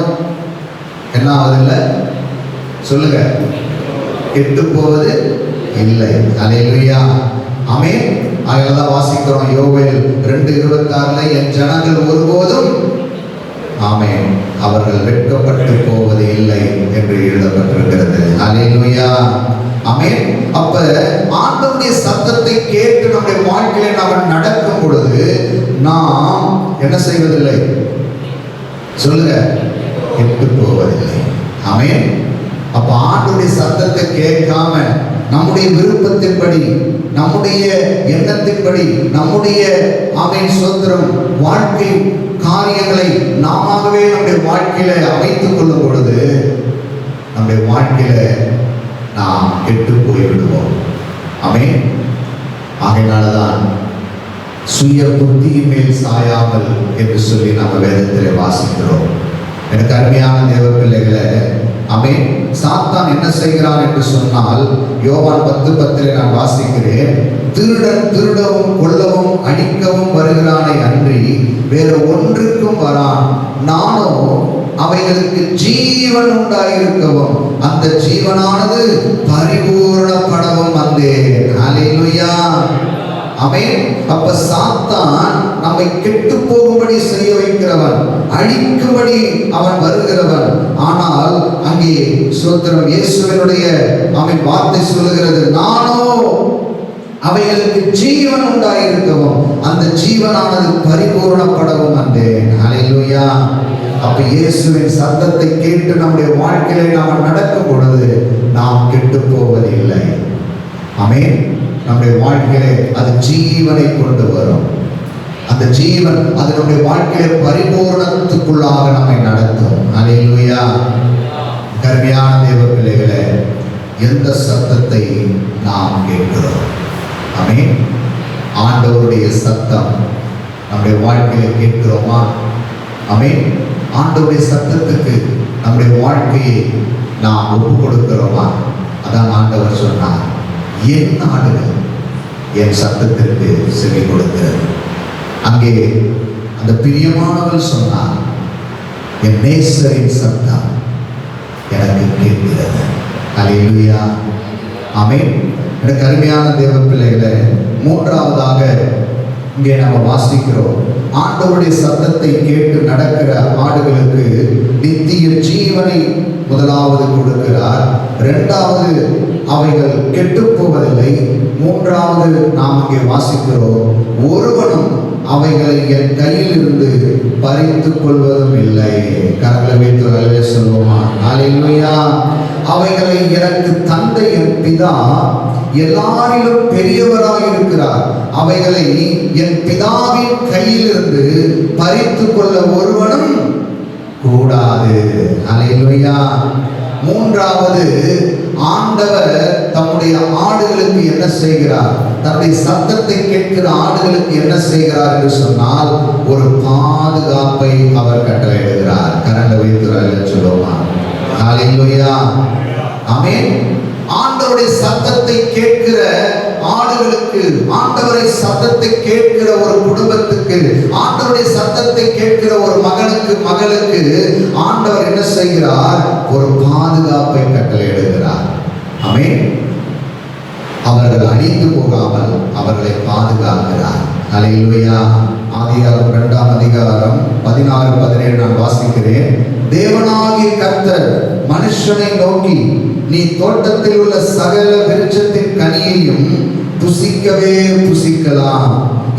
என்ன ஆவதில்லை? சொல்லுங்க. கெட்டு போவது இல்லை. அல்லேலூயா. ஆமென். அதனால வாசிக்கிறோம் யோவேல் 2:26 என் ஜனங்கள் ஒருபோதும் ஆமென் அவர்கள் வெட்கப்பட்டு போவது இல்லை என்று எழுதப்பட்டிருக்கிறது. அல்லேலூயா. ஆமென். அப்ப ஆண்டவருடைய சத்தத்தை கேட்டு நம்முடைய வாழ்க்கையில நாம் நடக்கும் பொழுது நாம் என்ன செய்வதில்லை? சொல்லுங்க, கெட்டு போவதில்லை. ஆமென். அப்ப ஆண்டவருடைய சத்தத்தை கேட்காம நம்முடைய விருப்பத்தின்படி, நம்முடைய எண்ணத்தின்படி, நம்முடைய ஆமென் சோத்திரம் வாழ்க்கை காரியங்களை நாமவே நம்முடைய வாழ்க்கையில அமைத்துக் கொள்ளும் பொழுது நம்முடைய வாழ்க்கையில நாம் கெட்டு போய்விடுவோம். ஆமென். ஆகையினால்தான் சுய புத்தியின் மேல் சாயாமல் என்று சொல்லி நம்ம வேதத்திலே வாசிக்கிறோம். எனக்கு அருமையான தேவ பிள்ளைகளை, ஆமென். சாத்தான் என்ன செய்கிறான் என்று சொன்னால் யோவான் 10:10 நான் வாசிக்கிறேன். திருடன் திருடவும் கொல்லவும் அழிக்கவும் வருகிறானே அன்றி வேறு ஒன்றுக்கும் வரான். நானோ அவைகளுக்கு ஜீவன் உண்டாயிருக்கவும் அந்த ஜீவனானது பரிபூரணப்படவும் வந்தேன். அல்லேலூயா. ஆமென். அப்ப சாத்தான் நம்மை கெட்டு போகும்படி செய்ய வைக்கிறவன், அழிக்கும்படி அவன் வருகிறவன். ஆனால் அங்கே சோத்திரம் இயேசுவினுடைய ஆமென் வார்த்தை சொல்லுகிறது, நானோ அவைகளுக்கு ஜீவன் உண்டாயிருக்கவும் அந்த ஜீவனானது பரிபூரணப்படவும் வந்தேன். அல்லேலூயா. அப்ப இயேசுவின் சத்தத்தை கேட்டு நம்முடைய வாழ்க்கையில நாம் நடக்கும் பொழுது நாம் கெட்டு போவதில்லை. ஆமென். நம்முடைய வாழ்க்கையிலே அது ஜீவனை கொண்டு வரும். அந்த ஜீவன் அது நம்முடைய வாழ்க்கையில பரிபூரணத்துக்குள்ளாக நம்மை நடத்தும். அல்லேலூயா. கருமையான தேவ பிள்ளைகளே, எந்த சத்தத்தை நாம் கேட்கிறோம்? ஆமென். ஆண்டவருடைய சத்தம் நம்முடைய வாழ்க்கையில கேட்கிறோமா? ஆமென். ஆண்டவருடைய சத்தத்துக்கு நம்முடைய வாழ்க்கையை நாம் ஒப்பு கொடுக்கிறோமா? அதான் ஆண்டவர் சொன்னார், என் ஆடுகள் என் சத்தத்திற்கு செவி கொடுக்கிறது. அங்கே அந்த பிரியமானவள் சொன்னார், என் நேசரின் சத்தம் எனக்கு கேட்கிறது. அல்லேலூயா. ஆமென். எனக்கு அருமையான தேவ பிள்ளைகளை, மூன்றாவதாக இங்கே நம்ம வாசிக்கிறோம், ஆண்டவருடைய சத்தத்தை கேட்டு நடக்கிற ஆடுகளுக்கு நித்திய ஜீவனை முதலாவது கொடுக்கிறார். இரண்டாவது, அவைகள் கெட்டு போவதில்லை. மூன்றாவது நாம் இங்கே வாசிக்கிறோம், ஒருவனும் அவைகளை என் கையில் இருந்து பறித்துக் கொள்வதும் இல்லை. கரங்களை வைத்து அல்லேலூயா சொல்லுவோமா? அல்லேலூயா. அவைகளை எனக்கு தந்த என் பிதா எல்லாரிலும் பெரியவராய் இருக்கிறார். அவைகளை என் பிதாவின் கையில் இருந்து பறித்துக் கொள்ள ஒருவனும் கூடாது. அல்லேலூயா. மூன்றாவது, ஆண்டவர் தம்முடைய ஆடுகளுக்கு என்ன செய்கிறார்? தன்னுடைய சத்தத்தை கேட்கிற ஆடுகளுக்கு என்ன செய்கிறார் என்று சொன்னால் ஒரு பாதுகாப்பை அவர் கட்டளையிடுகிறார். கரங்களை வைத்து சொல்லுவோமா? அல்லேலூயா. ஆமென். ஆண்டவருடைய சத்தத்தை கேட்கிற ஆடுகளுக்கு, ஆண்டவரை சத்தத்தை கேட்கிற ஒரு குடும்பத்துக்கு, ஆண்டவருடைய சத்தத்தை கேட்கிற ஒரு மகனுக்கு மகளுக்கு ஆண்டவர் என்ன செய்கிறார்? ஒரு பாதுகாப்பை கட்டளையிடுகிறார். ஆமென். அவர்கள் அழிந்து போகாமல் அவர்களை பாதுகாக்கிறார். அல்லேலூயா. ஆதியாகமம் 2ஆம் அதிகாரம் 16-17 நான் வாசிக்கிறேன். தேவனாகிய கர்த்தர் மனுஷனை நோக்கி, நீ தோட்டத்தில் உள்ள சகல விருட்சத்தின் கனியையும் புசிக்கவே புசிக்கலாம்,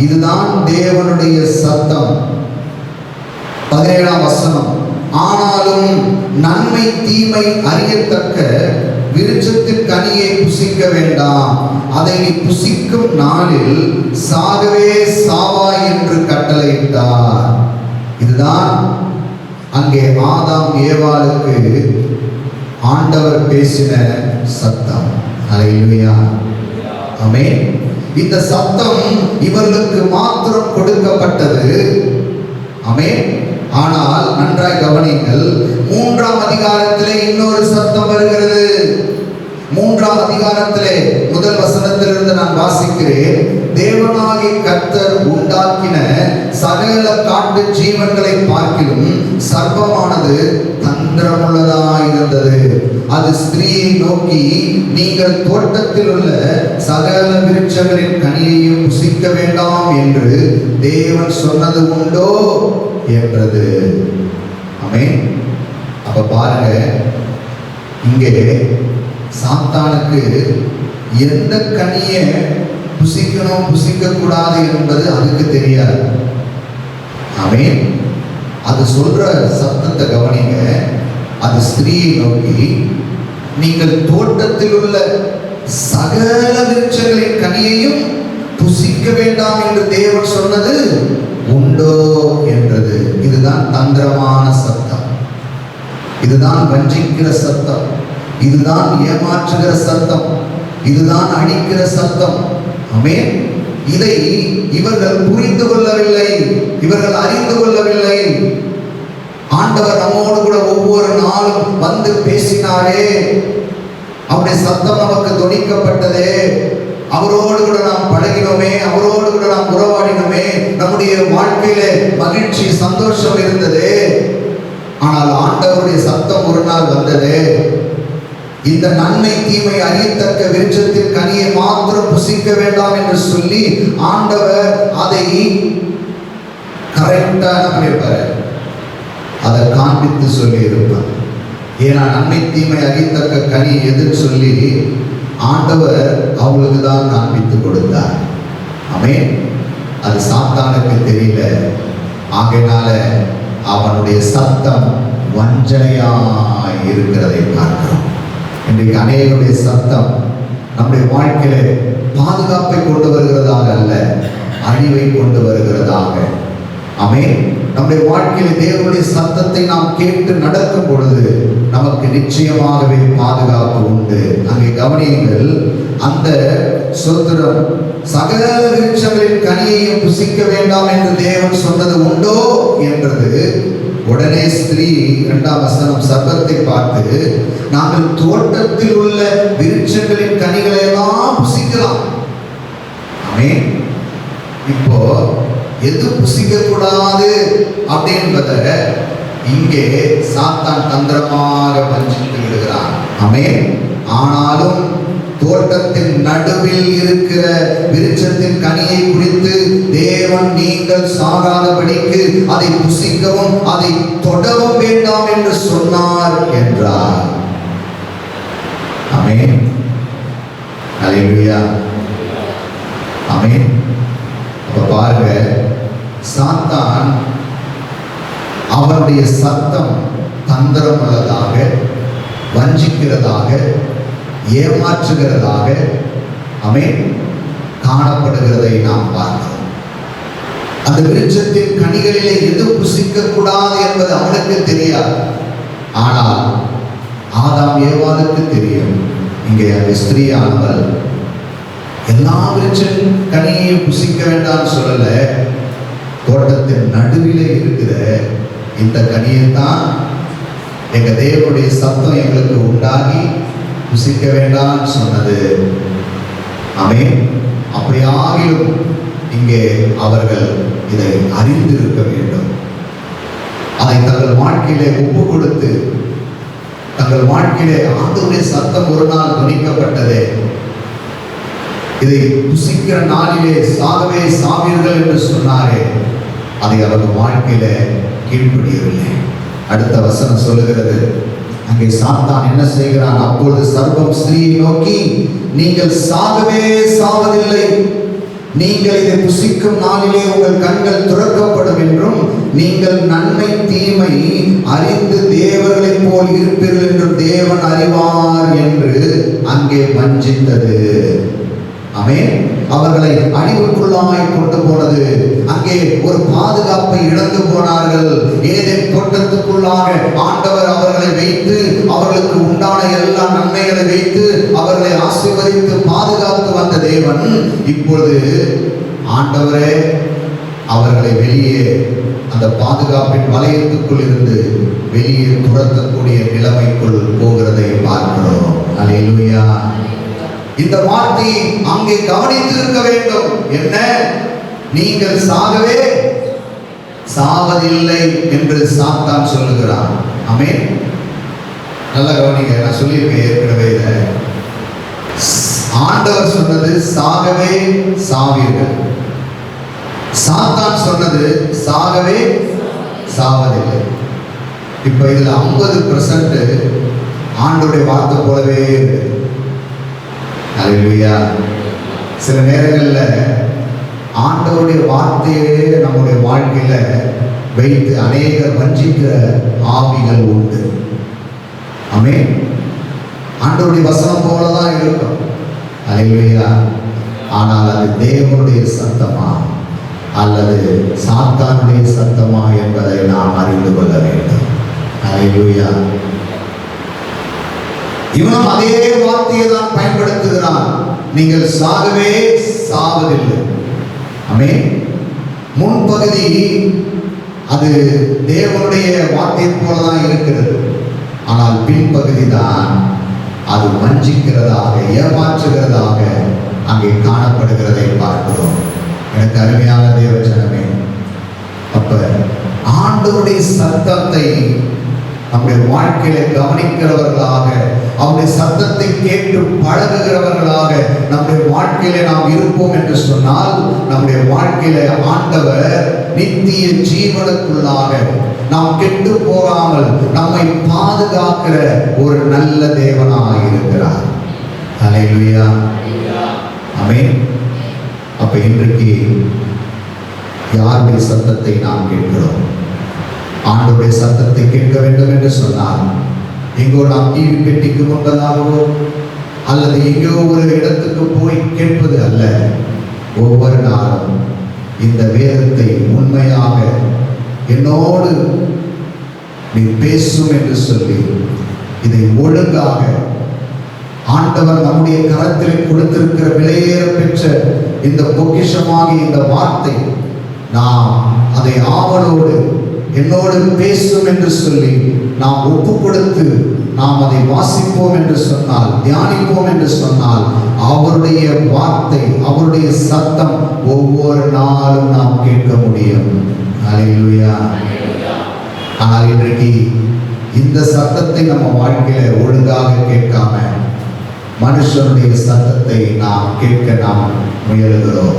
இதுதான் தேவனுடைய சத்தம். 17ஆம் வசனம், ஆனாலும் நன்மை தீமை அறியத்தக்க விருட்சத்தின் கனியை புசிக்க வேண்டாம், அதை நீ புசிக்கும் நாளில் சாகவே சாவாய் என்று கட்டளையிட்டார். இதுதான் அங்கே ஆதாம் ஏவாளுக்கு ஆண்டவர் பேசின சத்தம். அல்லேலூயா. ஆமென். இந்த சத்தம் இவர்களுக்கு மாத்திரம் கொடுக்கப்பட்டது. ஆமென். ஆனால் நன்றாய் கவனியுங்கள், 3ஆம் அதிகாரத்திலே இன்னொரு சத்தம் வருகிறது. 3ஆம் அதிகாரத்திலே முதல் வசனத்திலிருந்து நான் வாசிக்கிறேன். தேவனாகிய கர்த்தர் உண்டாக்கின சகல காட்டு ஜீவன்களை பார்க்கிலும் சர்ப்பமானது தந்திரமுள்ளதாயிருந்தது. அது ஸ்திரீயை நோக்கி, நீங்கள் தோட்டத்தில் உள்ள சகல விருட்சங்களின் கனியையும் புசிக்க வேண்டாம் என்று தேவன் சொன்னது உண்டோ என்றது. ஆமென். அப்ப பாருங்க, இங்கே சாத்தானுக்கு எந்த கனியை புசிக்கணும் புசிக்க கூடாது என்பது அதுக்கு தெரியாது. ஆமென். அது சொல்ற சத்தத்தை கவனிங்க. அது ஸ்திரீயை நோக்கி, நீங்கள் தோட்டத்தில் உள்ள சகல விருட்சங்களின் கனியையும் புசிக்க வேண்டாம் என்று தேவன் சொன்னது உண்டோ என்றது. இதுதான் தந்திரமான சத்தம், இதுதான் வஞ்சிக்கிற சத்தம், இதுதான் ஏமாற்றுகிற சத்தம், இதுதான் அடிக்கிற சத்தம். ஆமென். இதை இவர்கள் புரிந்து கொள்ளவில்லை, இவர்கள் அறிந்து கொள்ளவில்லை. ஆண்டவர் நம்மோடு கூட ஒவ்வொரு நாளும் வந்து பேசினாரே, அவருடைய சத்தம் நமக்கு தொனிக்கப்பட்டதே, அவரோடு கூட நாம் பழகினோமே, அவரோடு கூட நாம் உறவாடினோமே, நம்முடைய வாழ்க்கையில மகிழ்ச்சி சந்தோஷம் இருந்தது. ஆனால் ஆண்டவருடைய சத்தம் ஒரு நாள் வந்தது, இந்த நன்மை தீமை அறியத்தக்க விருட்சத்தின் கனியை மாத்திரம் புசிக்க வேண்டாம் என்று சொல்லி ஆண்டவர் அதை கரெக்டாக பண்ணியிருப்பாரு, அதை காண்பித்து சொல்லி இருப்பார். ஏன்னா நன்மை தீமை அறியத்தக்க கனி எதுன்னு சொல்லி ஆண்டவர் அவங்களுக்கு தான் காண்பித்து கொடுத்தார். ஆமென். அது சாத்தானுக்கு தெரியல. ஆகையினால அவனுடைய சத்தம் வஞ்சனையாய் இருக்கிறதை பார்க்கிறோம். இன்றைக்கு அநேகருடைய சத்தம் நம்முடைய வாழ்க்கையில பாதுகாப்பை கொண்டு வருகிறதாக அல்ல, அழிவை கொண்டு வருகிறதாக. ஆமென். நம்முடைய வாழ்க்கையில தேவனுடைய சத்தத்தை நாம் கேட்டு நடக்கும் பொழுது நமக்கு நிச்சயமாகவே பாதுகாப்பு உண்டு. அங்கே கவனியுங்கள், அந்த சோத்திரம் சகல விருட்சங்களின் கனியையும் புசிக்க வேண்டாம் என்று தேவன் சொன்னது உண்டோ என்றது. உடனே ஸ்திரீ 2ஆம் வசனம் சர்ப்பத்தை பார்த்து, நாங்கள் தோட்டத்தில் உள்ள விருட்சங்களின் கனிகளை எல்லாம் புசிக்கலாம். ஆமென். இப்போ எது புசிக்க கூடாது அப்படின்றத இங்கே சாத்தான் தந்திரமாக வஞ்சித்து விடுகிறான். ஆமென். ஆனாலும் தோட்டத்தின் நடுவில் இருக்கிற விருட்சத்தின் கனியை குறித்து தேவன் நீங்கள் சாகாதபடிக்கு அதை புசிக்கவும் அதை தொடவும் வேண்டாம் என்று சொன்னார் என்றார். ஆமென். ஹல்லேலூயா. ஆமென். அப்ப பாருங்க, சாத்தான் அவனுடைய சத்தம் தந்திரம் உள்ளதாக, வஞ்சிக்கிறதாக, ஏமாற்றுகிறதாக ஆமென் காணப்படுகிறதை நாம் பார்க்கிறோம். அந்த விருட்சத்தின் கனிகளிலே எது புசிக்க கூடாது என்பது அவனுக்கு தெரியாது. ஆனால் ஆதாம் ஏவாளுக்கு தெரியும். இங்கே அந்த ஸ்திரீயானவள் எல்லா விருட்சம் கனியையும் புசிக்க வேண்டாம் சொல்லல, தோட்டத்தின் நடுவிலே இருக்கிற இந்த கனியை தான் எங்க தேவனுடைய சத்தம் எங்களுக்கு உண்டாகி புசிக்க வேண்டாம் சொன்னது. ஆமென். அப்படியாகிலும் இங்கே அவர்கள் இதை அறிந்திருக்க வேண்டும். அதை தங்கள் வாழ்க்கையிலே ஒப்பு கொடுத்து தங்கள் வாழ்க்கையிலே ஆண்டவருடைய சத்தம் ஒரு நாள் துணிக்கப்பட்டதே, இதை புசிக்கிற நாளிலே சாகவே சாவீர்கள் என்று சொன்னாரே, அதை அவர்கள் வாழ்க்கையில கீழ்ப்படியவில்லை. அடுத்த வசனம் சொல்லுகிறது, அங்கே சாத்தான் என்ன செய்கிறான்? அப்பொழுது சர்ப்பம் ஸ்திரீயை நோக்கி, நீங்கள் சாகவே சாவதில்லை, நீங்கள் இதை புசிக்கும் நாளிலே உங்கள் கண்கள் துறக்கப்படும் என்றும் நீங்கள் நன்மை தீமை அறிந்து தேவர்களைப் போல் இருப்பீர்கள் என்றும் தேவன் அறிவார் என்று அங்கே வஞ்சித்தது. ஆமென். அவர்களை அழிவுக்குள்ளாய் கொண்டு போனது. அங்கே ஒரு பாதுகாப்பை இழந்து போனார்கள். ஏதேன் தோட்டத்துக்குள்ளாக ஆண்டவர் அவர்களை வைத்து அவர்களுக்கு உண்டான எல்லா நன்மைகளை வைத்து அவர்களை ஆசீர்வதித்து பாதுகாத்து வந்த தேவன் இப்பொழுது ஆண்டவரே அவர்களை வெளியே அந்த பாதுகாப்பின் வலயத்துக்குள் இருந்து வெளியே துரத்தக்கூடிய நிலைமைக்குள் போகிறதை பார்க்கிறோம். அல்லேலூயா. இந்த வார்த்தை அங்கே கவனித்திருக்க வேண்டும். என்ன? நீங்கள் சாகவே சாவதில்லை என்று சாத்தான் சொல்லுகிறான். ஆமென். நல்ல கவனிங்க, நான் சொல்லியிருக்கேன் ஏற்கனவே. ஆண்டவர் சொன்னது சாகவே சாவீர்கள், சாத்தான் சொன்னது சாகவே சாவதில்லை. இப்ப இதுல 50% ஆண்டவருடைய வார்த்தை போலவே இருக்கு. அல்லேலூயா. சில நேரங்கள்ல ஆண்டவருடைய வார்த்தையே நம்முடைய வாழ்க்கையில வைத்து அநேகர் வஞ்சிக்கிற ஆவிகள் உண்டு. ஆமென். ஆண்டவருடைய வசனம் போலதான் இருக்கும். அல்லேலூயா. ஆனால் அது தேவனுடைய சத்தமா அல்லது சாத்தானுடைய சத்தமா என்பதை நாம் அறிந்து கொள்ள வேண்டும். அல்லேலூயா. இவனும் அதே வார்த்தையை தான் பயன்படுத்துகிறான். நீங்கள் சாகவே சாவதில்லை. ஆமென். முன்பகுதி அது தேவனுடைய வார்த்தை போலதான் இருக்கிறது. ஆனால் பின்பகுதி தான் அது வஞ்சிக்கிறதாக, ஏமாற்றுகிறதாக அங்கே காணப்படுகிறதை பார்க்கிறோம். எனக்கு அருமையான தேவஜனமே, அப்ப ஆண்டவருடைய சத்தத்தை நம்முடைய வாழ்க்கையில கவனிக்கிறவர்களாக, அவருடைய சத்தத்தை கேட்டு பழகுகிறவர்களாக நம்முடைய வாழ்க்கையில நாம் இருப்போம் என்று சொன்னால், நம்முடைய வாழ்க்கையில ஆண்டவர் நித்திய ஜீவனுக்குள்ளாக நாம் கெட்டு போகாமல் நம்மை பாதுகாக்கிற ஒரு நல்ல தேவனாக இருக்கிறார். அல்லேலூயா. ஆமென். அப்ப இன்றைக்கு யாருடைய சத்தத்தை நாம் கேட்கிறோம்? ஆண்டவருடைய சத்தத்தை கேட்க வேண்டும் என்று சொன்னால், எங்கோ நாம் டிவி பெட்டிக்கு முன்பதாகவோ அல்லது எங்கோ ஒரு இடத்துக்கு போய் கேட்பது அல்ல. ஒவ்வொரு நாளும் இந்த வேதத்தை உண்மையாக என்னோடு நீ பேசும் என்று சொல்லி இதை ஒழுங்காக ஆண்டவர் நம்முடைய கரத்தில் கொடுத்திருக்கிற விலையேற பெற்ற இந்த பொக்கிஷமாகிய இந்த வார்த்தை, நாம் அதை ஆவலோடு என்னோடு பேசும் என்று சொல்லி நாம் ஒப்பு கொடுத்து நாம் அதை வாசிப்போம் என்று சொன்னால், தியானிப்போம் என்று சொன்னால், அவருடைய வார்த்தை, அவருடைய சத்தம் ஒவ்வொரு நாளும் நாம் கேட்க முடியும். அல்லேலூயா. ஆனால் இன்றைக்கு இந்த சத்தத்தை நம்ம வாழ்க்கையில ஒழுங்காக கேட்காம மனுஷனுடைய சத்தத்தை நாம் கேட்க நாம் முயலுகிறோம்.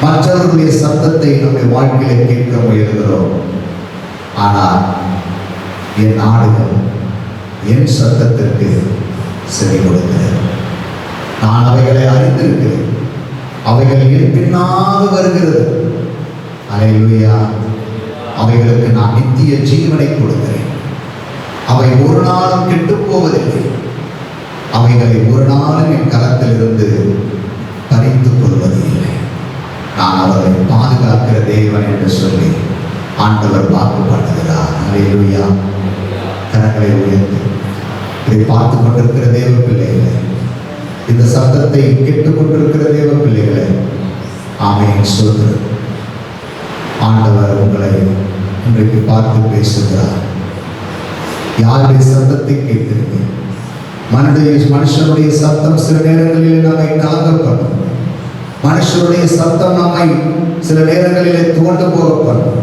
மற்றவர்களுடைய சத்தத்தை நம்முடைய வாழ்க்கையில கேட்க முயலுகிறோம். ஆனால் என் ஆடுகள் என் சத்தத்திற்கு செவி கொடுக்கிறேன். நான் அவைகளை அறிந்திருக்கிறேன், அவைகள் என் பின்னாக வருகிறது. அல்லேலூயா. அவைகளுக்கு நான் நித்திய ஜீவனை கொடுக்கிறேன். அவை ஒரு நாளும் கெட்டு போவதில்லை. அவைகளை ஒரு நாளும் என் கரத்திலிருந்து பறித்துக் கொள்வதில்லை. நான் அவர்களை பாதுகாக்கிற தேவன் என்று சொல்லி ஆண்டவர் வாக்கு பண்ணுகிறார். அல்லேலூயா. கரங்களை உயர்த்தி இதை பார்த்து கொண்டிருக்கிற தேவ பிள்ளைகளே, இந்த சத்தத்தை கேட்டுக் கொண்டிருக்கிற தேவ பிள்ளைகளே, ஆமென் சொல்கிறேன். ஆண்டவர் உங்களை இன்றைக்கு பார்த்து பேசுகிறார். யாருடைய சத்தத்தை கேட்கிறீர்கள்? மனுஷனுடைய சத்தம் சில நேரங்களில் நம்மை கலங்கப்படும். மனுஷனுடைய சத்தம் நம்மை சில நேரங்களிலே தோண்டு போகப்படும்.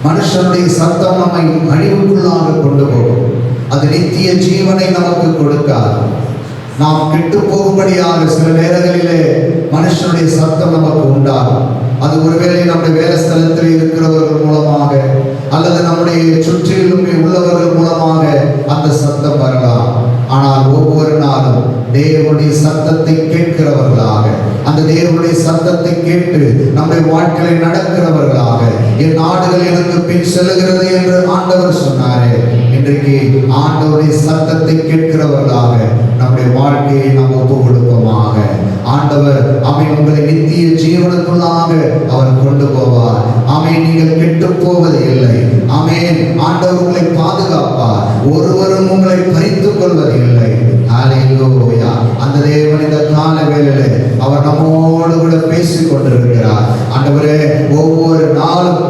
மனுஷனுடைய சத்தம் நம்மை அழிவுக்குள்ளாக கொண்டு போகும். அது நித்திய ஜீவனை நமக்கு கொடுக்காது. நாம் கெட்டு போகும்படியாக சில நேரங்களிலே மனுஷனுடைய சத்தம் நமக்கு உண்டாகும். அது ஒருவேளை நம்முடைய வேலை ஸ்தலத்தில் இருக்கிறவர்கள் மூலமாக அல்லது நம்முடைய சுற்றிலும் உள்ளவர்கள் மூலமாக அந்த சத்தம் வரலாம். ஆனால் ஒவ்வொரு நாளும் தேவனுடைய சத்தத்தை கேட்கிறவர்களாக, அந்த தேவனுடைய சத்தத்தை கேட்டு நம்முடைய வாழ்க்கையை நடக்கிறவர்களாக, என் நாடுகள் எனக்கு பின் செல்லுகிறது என்று ஆண்டவர் சொன்னாரே, இன்றைக்கு ஆண்டவருடைய சத்தத்தை கேட்கிறவர்களாக நம்முடைய வாழ்க்கையை நாம் ஒப்பு கொடுப்போமாக. ஆண்டவர் ஆமென் உங்களை நித்திய ஜீவனுக்குள்ளாக அவர் கொண்டு போவார். ஆமென். நீங்கள் கெட்டு போவது இல்லை. ஆமென். ஆண்டவர் உங்களை பாதுகாப்பார். ஒருவரும் உங்களை பறித்துக் கொள்வது இல்லை. அல்லேலூயா. அந்த தேவன் இந்த கால வேளையிலே அவர் நம்மோடு கூட பேசிக் கொண்டிருக்கிறார். ஆண்டவரே, ஒவ்வொரு நாளும்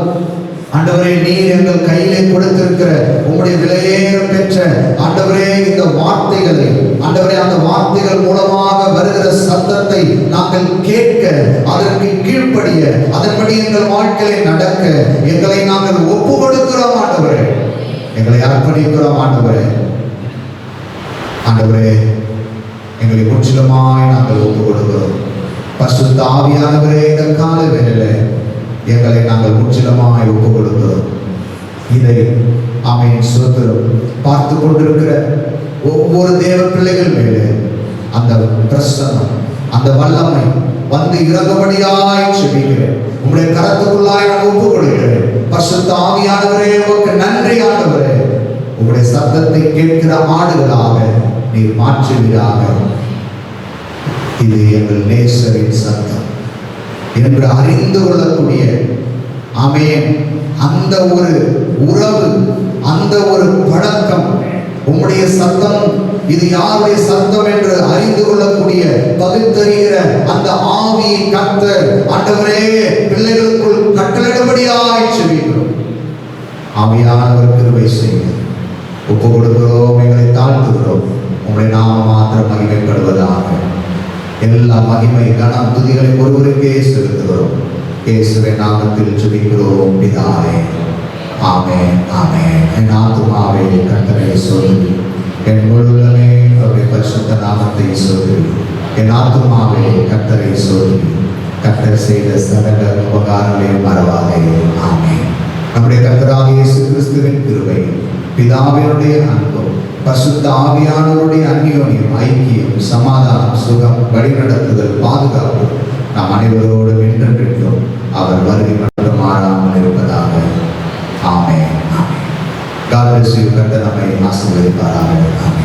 ஆண்டவரே, நீர் எங்கள் கையிலே கொடுத்திருக்கிற உம்முடைய விலையேற பெற்ற ஆண்டவரே இந்த வார்த்தைகளை, ஆண்டவரே அந்த வார்த்தைகள் மூலமாக வருகிற சத்தத்தை நாங்கள் கேட்க அதற்கு கீழ்ப்படிய, அதன்படி எங்கள் வாழ்க்கையை நடக்க எங்களை நாங்கள் ஒப்பு கொடுக்கிறோம் ஆண்டவரே. எங்களை அர்ப்பணிக்கிறோம் ஆண்டவரே. ஆண்டவரே, எங்களை முற்றிலுமாய் நாங்கள் ஒப்பு கொடுக்கிறோம். பரிசுத்த ஆவியானவரே, இந்த கால வேளையில எங்களை நாங்கள் முற்றிலுமாய் ஒப்பு கொடுக்கிறோம். இதை ஆமென் ஸ்தோத்திரம் பார்த்து கொண்டிருக்கிற ஒவ்வொரு தேவ பிள்ளைகள் மேலே அந்த பிரசன்னம், அந்த வல்லமை வந்து இறங்கும்படியாய் செபிக்கிறேன். உங்களுடைய கரத்துக்குள்ளாய் நான் ஒப்பு கொடுக்கிறேன். பரிசுத்த ஆவியானவரே, உமக்கு நன்றி ஆண்டவரே. உங்களுடைய சத்தத்தை கேட்கிற ஆடுகளாக நீர் மாற்றுவீராக. இது எங்கள் நேசரின் சத்தம் என்று அறிந்து கொள்ளக்கூடிய ஆமென் அந்த ஒரு உறவு, அந்த ஒரு பழக்கம், உம்முடைய சத்தம் இது யாருடைய சத்தம் என்று அறிந்து கொள்ளக்கூடிய பகுத்தறிகிற அந்த ஆவியை கர்த்தர் ஆண்டவரே பிள்ளைகளுக்குள் கட்டளையிடும்படியாய் செபிக்கிறோம். ஆவியானவர் கிருபை செய்ய ஒப்பு கொடுக்கிறோம். எங்களை தாழ்த்துகிறோம். உங்களுடைய நாமம் மாத்திரம் மகிமைப்படுவதாக. எல்லா மகிமை கனம் துதிகளை ஒருவருக்கே செலுத்துகிறோம். இயேசுவின் நாமத்தில் ஜெபிக்கிறோம் பிதாவே. ஆமென், ஆமென். என் ஆத்துமாவே கர்த்தரை சோதரி, என் முழுவதுமே அவருடைய பரிசுத்த நாமத்தை சோதரி. என் ஆத்துமாவே கர்த்தரை சோதரி, கர்த்தர் செய்த சகல உபகாரங்களை மறவாதே. ஆமென். நம்முடைய கர்த்தராகிய இயேசு கிறிஸ்துவின் கிருபை, பிதாவினுடைய அன்பும் பரிசுத்த ஆவியானவருடைய அந்யோன்யம், ஐக்கியம், சமாதானம், சுகம், வழிநடத்துதல், பாதுகாப்பு நாம் அனைவரோடும் என்றென்றைக்கும் அவர் வருகை மட்டும் மாறாமல் இருப்பதாக. ஆமென், ஆமென். God bless you. கர்த்தர் நம்மை ஆசீர்வதிப்பாராக. ஆமென்.